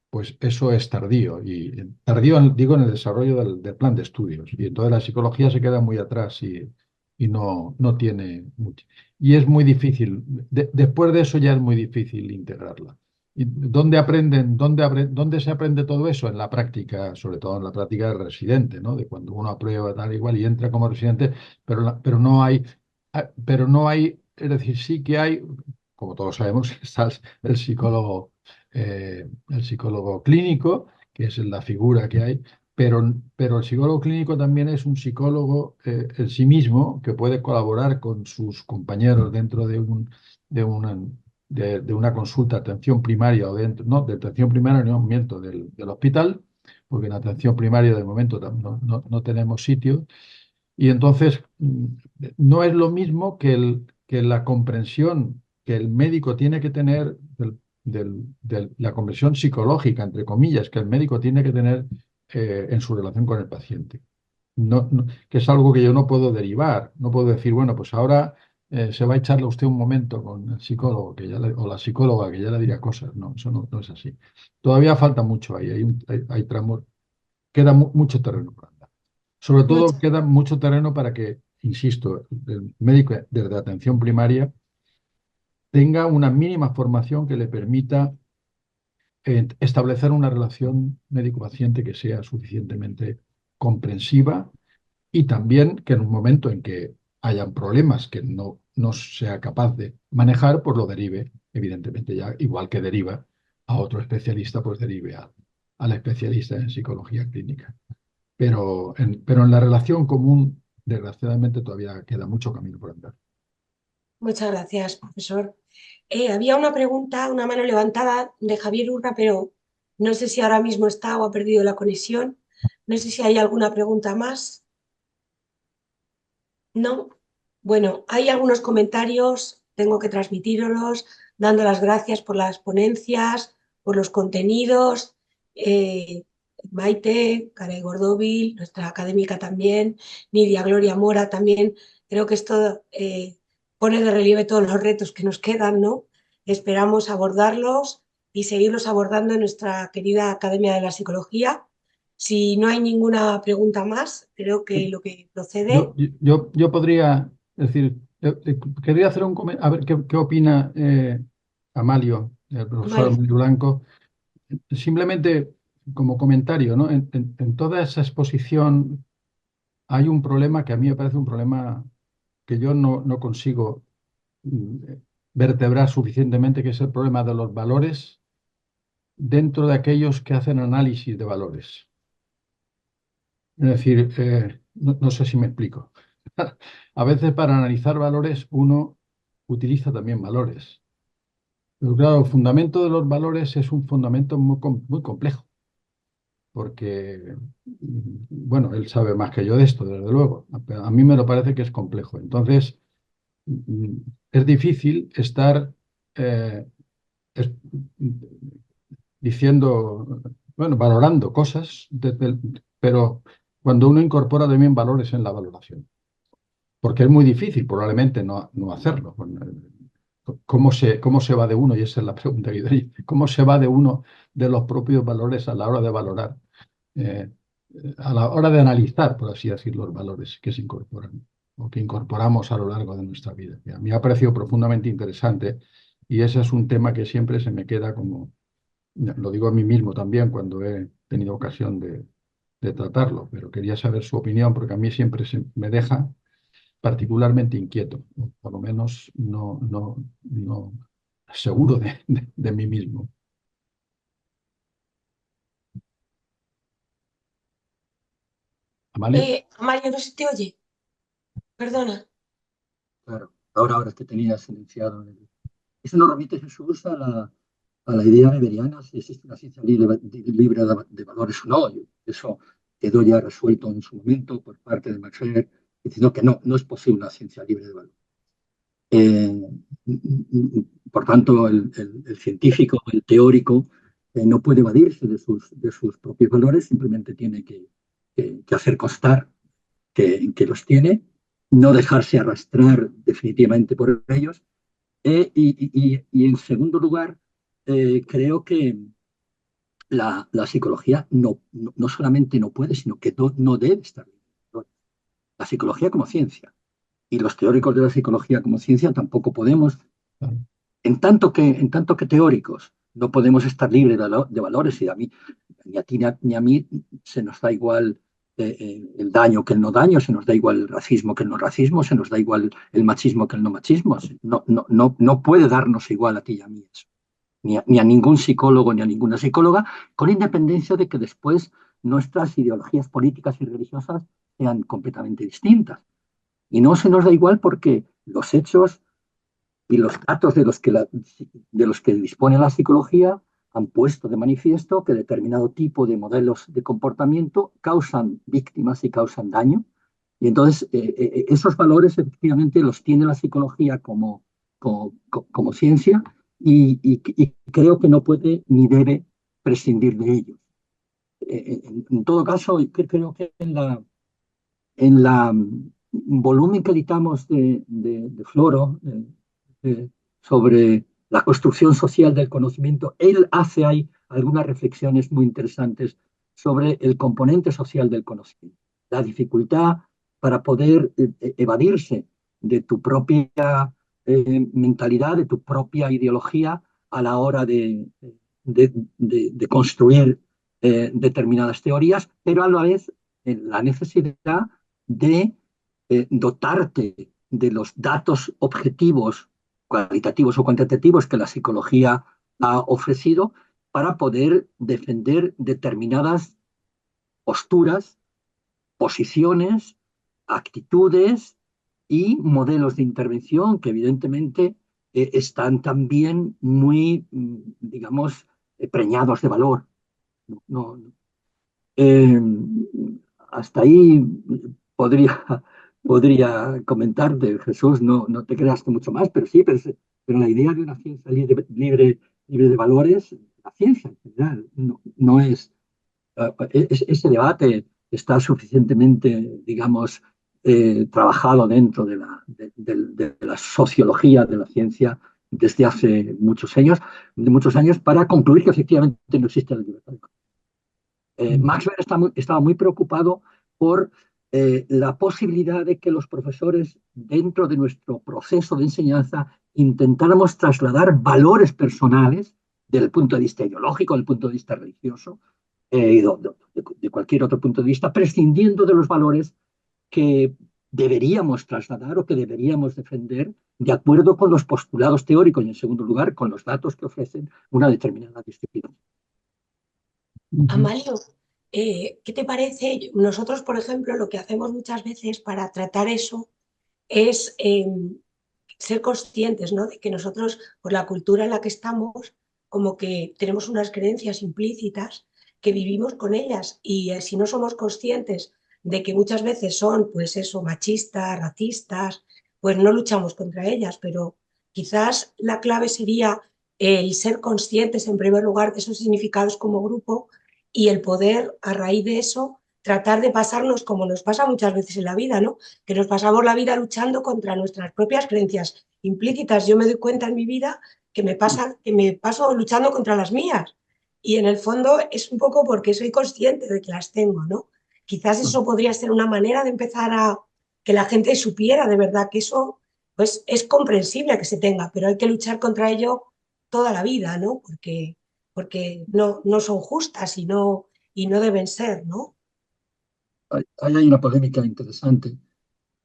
pues eso es tardío. Y tardío, digo, en el desarrollo del plan de estudios. Y entonces la psicología se queda muy atrás y no tiene mucho. Y es muy difícil. Después de eso ya es muy difícil integrarla. ¿Y dónde se aprende todo eso? En la práctica, sobre todo en la práctica de residente, ¿no? De cuando uno aprueba tal igual y entra como residente, pero no hay, es decir, sí que hay, como todos sabemos, está el psicólogo clínico, que es la figura que hay, pero el psicólogo clínico también es un psicólogo en sí mismo que puede colaborar con sus compañeros dentro de una, de una consulta de atención primaria o no, de atención primaria, no, miento, del hospital, porque en atención primaria de momento no tenemos sitio. Y entonces no es lo mismo que la comprensión que el médico tiene que tener, la comprensión psicológica, entre comillas, que el médico tiene que tener en su relación con el paciente. Que es algo que yo no puedo derivar. No puedo decir, bueno, pues ahora se va a echarle usted un momento con el psicólogo o la psicóloga que ya le dirá cosas. No, eso no es así. Todavía falta mucho ahí. Hay tramos, queda mucho terreno por andar. Sobre todo Muchas, queda mucho terreno para que, insisto, el médico desde atención primaria tenga una mínima formación que le permita establecer una relación médico-paciente que sea suficientemente comprensiva y también que en un momento en que hayan problemas que no sea capaz de manejar, pues lo derive, evidentemente ya, igual que deriva a otro especialista, pues derive al especialista en psicología clínica. Pero en la relación común, desgraciadamente, todavía queda mucho camino por andar. muchas gracias, profesor. Había una pregunta, una mano levantada de Javier Urra, pero no sé si ahora mismo está o ha perdido la conexión. No sé si hay alguna pregunta más. ¿No? Bueno, hay algunos comentarios, tengo que transmitirlos, dando las gracias por las ponencias, por los contenidos. Maite, Caray Gordóvil, nuestra académica también, Nidia Gloria Mora también. Creo que esto pone de relieve todos los retos que nos quedan, ¿no? Esperamos abordarlos y seguirlos abordando en nuestra querida Academia de la Psicología. Si no hay ninguna pregunta más, creo que lo que procede... Yo podría decir, quería hacer un comentario, a ver qué opina Amalio, el profesor Vale. Amalio Blanco. Simplemente como comentario, ¿no? En toda esa exposición hay un problema que a mí me parece un problema que yo no consigo vertebrar suficientemente, que es el problema de los valores dentro de aquellos que hacen análisis de valores. Es decir, no sé si me explico. A veces para analizar valores uno utiliza también valores. Pero claro, el fundamento de los valores es un fundamento muy complejo, porque, bueno, él sabe más que yo de esto, desde luego, pero a mí me lo parece que es complejo. Entonces, es difícil estar eh, es- diciendo, bueno, valorando cosas, pero cuando uno incorpora también valores en la valoración, porque es muy difícil probablemente no hacerlo. ¿Cómo se va de uno? Y esa es la pregunta que yo diría. ¿Cómo se va de uno de los propios valores a la hora de valorar, eh, a la hora de analizar, por así decir, los valores que se incorporan o que incorporamos a lo largo de nuestra vida? A mí me ha parecido profundamente interesante y ese es un tema que siempre se me queda como, lo digo a mí mismo también cuando he tenido ocasión de tratarlo, pero quería saber su opinión porque a mí siempre me deja particularmente inquieto, o por lo menos no seguro de mí mismo. ¿Amalia? Mario, no se te oye. Perdona. Claro, ahora que tenía silenciado. Eso nos remite, Jesús, a la idea weberiana, si existe una ciencia libre de valores o no. Eso quedó ya resuelto en su momento por parte de Max Weber, diciendo que no es posible una ciencia libre de valores. Eh, por tanto, el científico, el teórico, no puede evadirse de sus propios valores, simplemente tiene que hacer constar que los tiene, no dejarse arrastrar definitivamente por ellos. Y en segundo lugar, creo que la psicología no solamente no puede, sino que no debe estar. La psicología como ciencia y los teóricos de la psicología como ciencia tampoco podemos, en tanto que teóricos, no podemos estar libres de valores, y a mí, ni a ti ni a mí se nos da igual el daño que el no daño, se nos da igual el racismo que el no racismo, se nos da igual el machismo que el no machismo. No puede darnos igual a ti y a mí eso, ni a ningún psicólogo ni a ninguna psicóloga, con independencia de que después nuestras ideologías políticas y religiosas sean completamente distintas. Y no se nos da igual porque los hechos y los datos de los que dispone la psicología han puesto de manifiesto que determinado tipo de modelos de comportamiento causan víctimas y causan daño. Y entonces esos valores efectivamente los tiene la psicología como ciencia y creo que no puede ni debe prescindir de ellos. En todo caso, creo que en la volumen que editamos de Floro sobre la construcción social del conocimiento, él hace ahí algunas reflexiones muy interesantes sobre el componente social del conocimiento, la dificultad para poder evadirse de tu propia mentalidad, de tu propia ideología a la hora de construir determinadas teorías, pero a la vez la necesidad de dotarte de los datos objetivos, cualitativos o cuantitativos que la psicología ha ofrecido para poder defender determinadas posturas, posiciones, actitudes y modelos de intervención que evidentemente están también muy, digamos, preñados de valor. No, no, eh, hasta ahí podría, podría comentarte, Jesús, no te creas que mucho más, pero sí, pero la idea de una ciencia libre de valores, la ciencia en general, no es, ese debate está suficientemente, digamos, trabajado dentro de la sociología de la ciencia desde hace muchos años para concluir que efectivamente no existe la libertad. Max Weber estaba muy preocupado por la posibilidad de que los profesores, dentro de nuestro proceso de enseñanza, intentáramos trasladar valores personales desde el punto de vista ideológico, del punto de vista religioso, de cualquier otro punto de vista, prescindiendo de los valores que deberíamos trasladar o que deberíamos defender de acuerdo con los postulados teóricos y, en segundo lugar, con los datos que ofrecen una determinada disciplina. Amalio, ¿qué te parece? Nosotros, por ejemplo, lo que hacemos muchas veces para tratar eso es ser conscientes, ¿no? De que nosotros, por la cultura en la que estamos, como que tenemos unas creencias implícitas que vivimos con ellas y si no somos conscientes de que muchas veces son, pues eso, machistas, racistas, pues no luchamos contra ellas, pero quizás la clave sería el ser conscientes en primer lugar de esos significados como grupo y el poder, a raíz de eso, tratar de pasarnos como nos pasa muchas veces en la vida, ¿no? Que nos pasamos la vida luchando contra nuestras propias creencias implícitas. Yo me doy cuenta en mi vida que me paso luchando contra las mías. Y en el fondo es un poco porque soy consciente de que las tengo, ¿no? Quizás eso podría ser una manera de empezar a que la gente supiera de verdad que eso pues, es comprensible que se tenga, pero hay que luchar contra ello toda la vida, ¿no? Porque no son justas y no deben ser, ¿no? Hay una polémica interesante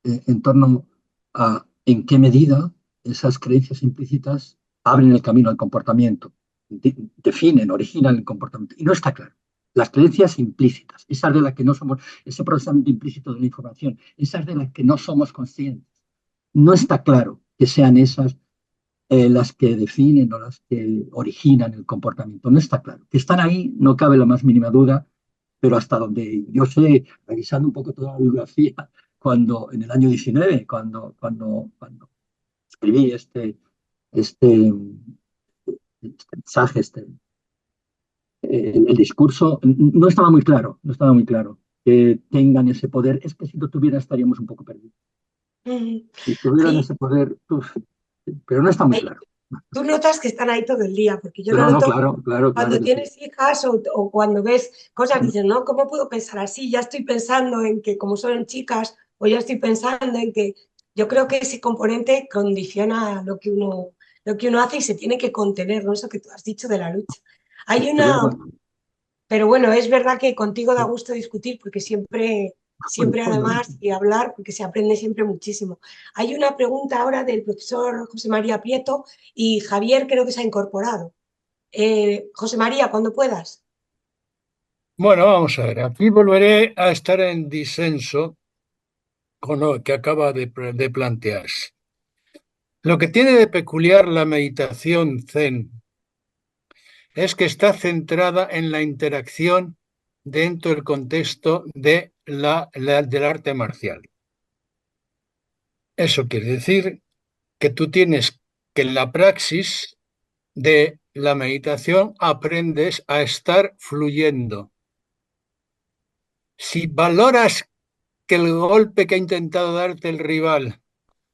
en torno a en qué medida esas creencias implícitas abren el camino al comportamiento, definen, originan el comportamiento. Y no está claro. Las creencias implícitas, esas de las que no somos, ese procesamiento implícito de la información, esas de las que no somos conscientes, no está claro que sean esas las que definen o las que originan el comportamiento. No está claro. Que están ahí, no cabe la más mínima duda, pero hasta donde yo sé, revisando un poco toda la bibliografía, cuando en el año 19, cuando escribí este mensaje, el discurso, no estaba muy claro, que tengan ese poder. Es que si lo tuvieran estaríamos un poco perdidos. Si tuvieran Sí. ese poder, pero no está muy claro. Tú notas que están ahí todo el día, porque yo lo No, noto claro cuando que tienes sí. hijas o cuando ves cosas, dices, no, ¿cómo puedo pensar así? Ya estoy pensando en que como son chicas, o ya estoy pensando en que yo creo que ese componente condiciona lo que uno hace y se tiene que contener, ¿no? Eso que tú has dicho de la lucha. Hay una, pero bueno, es verdad que contigo da gusto discutir porque siempre además y hablar porque se aprende siempre muchísimo. Hay una pregunta ahora del profesor José María Prieto y Javier creo que se ha incorporado. José María, cuando puedas. Bueno, vamos a ver, aquí volveré a estar en disenso con lo que acaba de plantearse. Lo que tiene de peculiar la meditación Zen es que está centrada en la interacción dentro del contexto del arte marcial. Eso quiere decir que tú tienes que en la praxis de la meditación aprendes a estar fluyendo. Si valoras que el golpe que ha intentado darte el rival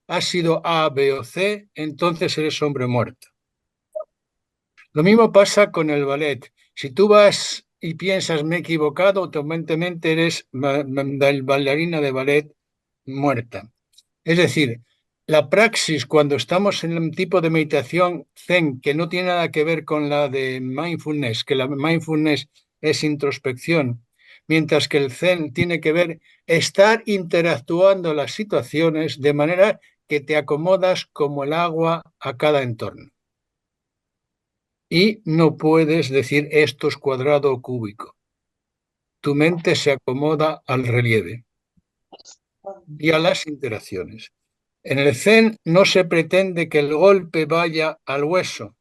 ha sido A, B o C, entonces eres hombre muerto. Lo mismo pasa con el ballet. Si tú vas y piensas me he equivocado, automáticamente eres bailarina de ballet muerta. Es decir, la praxis cuando estamos en un tipo de meditación zen que no tiene nada que ver con la de mindfulness, que la mindfulness es introspección, mientras que el zen tiene que ver estar interactuando las situaciones de manera que te acomodas como el agua a cada entorno. Y no puedes decir esto es cuadrado o cúbico. Tu mente se acomoda al relieve y a las interacciones. En el Zen no se pretende que el golpe vaya al hueso.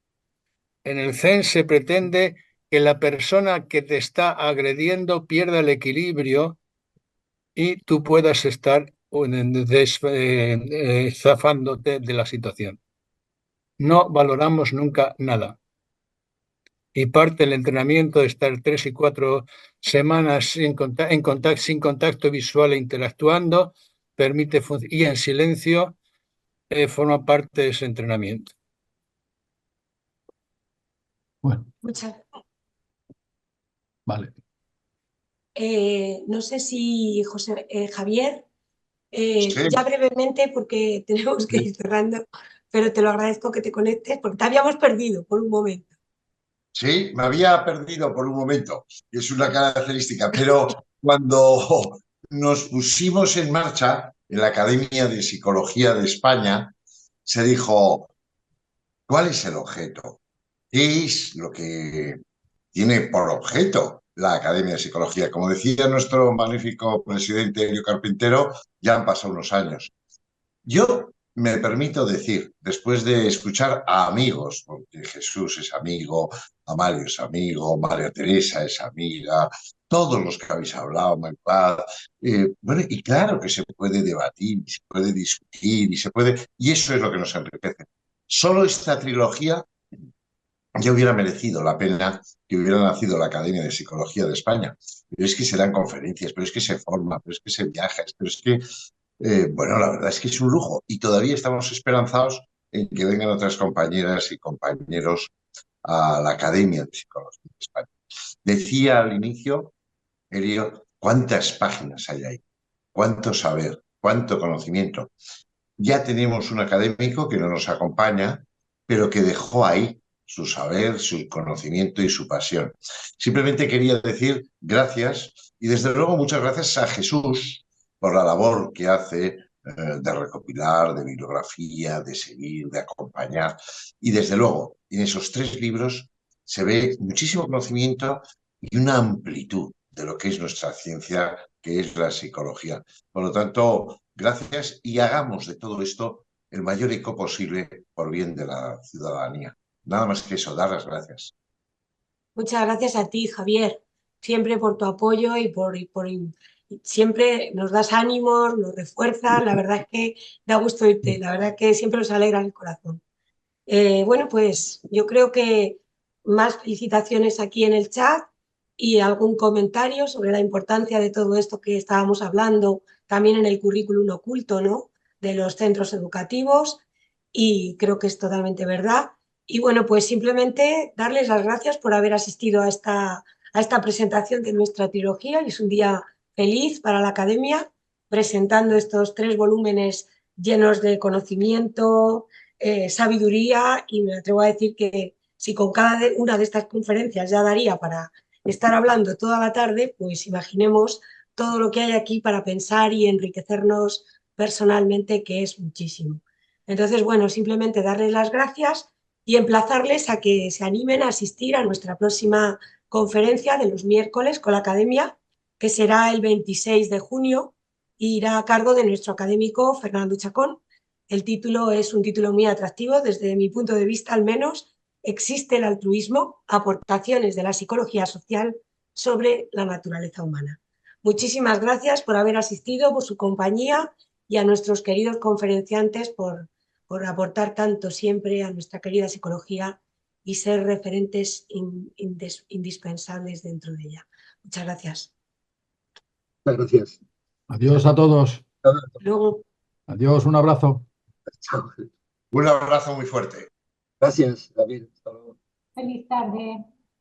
En el Zen se pretende que la persona que te está agrediendo pierda el equilibrio y tú puedas estar zafándote de la situación. No valoramos nunca nada. Y parte del entrenamiento de estar 3 y 4 semanas sin contacto visual e interactuando permite y en silencio forma parte de ese entrenamiento. Bueno, Muchas. vale. No sé si Javier, Sí, ya brevemente, porque tenemos que ir cerrando, pero te lo agradezco que te conectes, porque te habíamos perdido por un momento. sí, me había perdido por un momento, que es una característica, pero cuando nos pusimos en marcha en la Academia de Psicología de España, se dijo, ¿cuál es el objeto? ¿Qué es lo que tiene por objeto la Academia de Psicología? Como decía nuestro magnífico presidente Elio Carpintero, ya han pasado unos años. Yo me permito decir, después de escuchar a amigos, porque Jesús es amigo, Amalio es amigo, María Teresa es amiga, todos los que habéis hablado, Maripaz, bueno, y claro que se puede debatir, y se puede discutir, y eso es lo que nos enriquece. Solo esta trilogía ya hubiera merecido la pena que hubiera nacido la Academia de Psicología de España. Pero es que se dan conferencias, pero es que se forma, pero es que se viaja, pero es que bueno, la verdad es que es un lujo y todavía estamos esperanzados en que vengan otras compañeras y compañeros a la Academia de Psicología de España. Decía al inicio, Elio, cuántas páginas hay ahí, cuánto saber, cuánto conocimiento. Ya tenemos un académico que no nos acompaña, pero que dejó ahí su saber, su conocimiento y su pasión. Simplemente quería decir gracias y desde luego muchas gracias a Jesús por la labor que hace de recopilar, de bibliografía, de seguir, de acompañar. Y desde luego, en esos 3 libros se ve muchísimo conocimiento y una amplitud de lo que es nuestra ciencia, que es la psicología. Por lo tanto, gracias y hagamos de todo esto el mayor eco posible por bien de la ciudadanía. Nada más que eso, dar las gracias. Muchas gracias a ti, Javier, siempre por tu apoyo siempre nos das ánimos, nos refuerzas. La verdad es que da gusto irte, la verdad es que siempre nos alegra el corazón. Bueno, pues yo creo que más felicitaciones aquí en el chat y algún comentario sobre la importancia de todo esto que estábamos hablando también en el currículum oculto, ¿no?, de los centros educativos, y creo que es totalmente verdad. Y bueno, pues simplemente darles las gracias por haber asistido a esta presentación de nuestra trilogía, y es un día feliz para la Academia presentando estos 3 volúmenes llenos de conocimiento, sabiduría, y me atrevo a decir que si con cada una de estas conferencias ya daría para estar hablando toda la tarde, pues imaginemos todo lo que hay aquí para pensar y enriquecernos personalmente, que es muchísimo. Entonces, bueno, simplemente darles las gracias y emplazarles a que se animen a asistir a nuestra próxima conferencia de los miércoles con la Academia, que será el 26 de junio y irá a cargo de nuestro académico Fernando Chacón. El título es un título muy atractivo, desde mi punto de vista al menos. ¿Existe el altruismo? Aportaciones de la psicología social sobre la naturaleza humana. Muchísimas gracias por haber asistido, por su compañía, y a nuestros queridos conferenciantes por aportar tanto siempre a nuestra querida psicología y ser referentes indispensables dentro de ella. Muchas gracias. Muchas gracias. Adiós a todos. Luego. Adiós, un abrazo. Chao. Un abrazo muy fuerte. Gracias, David. Hasta luego. Feliz tarde.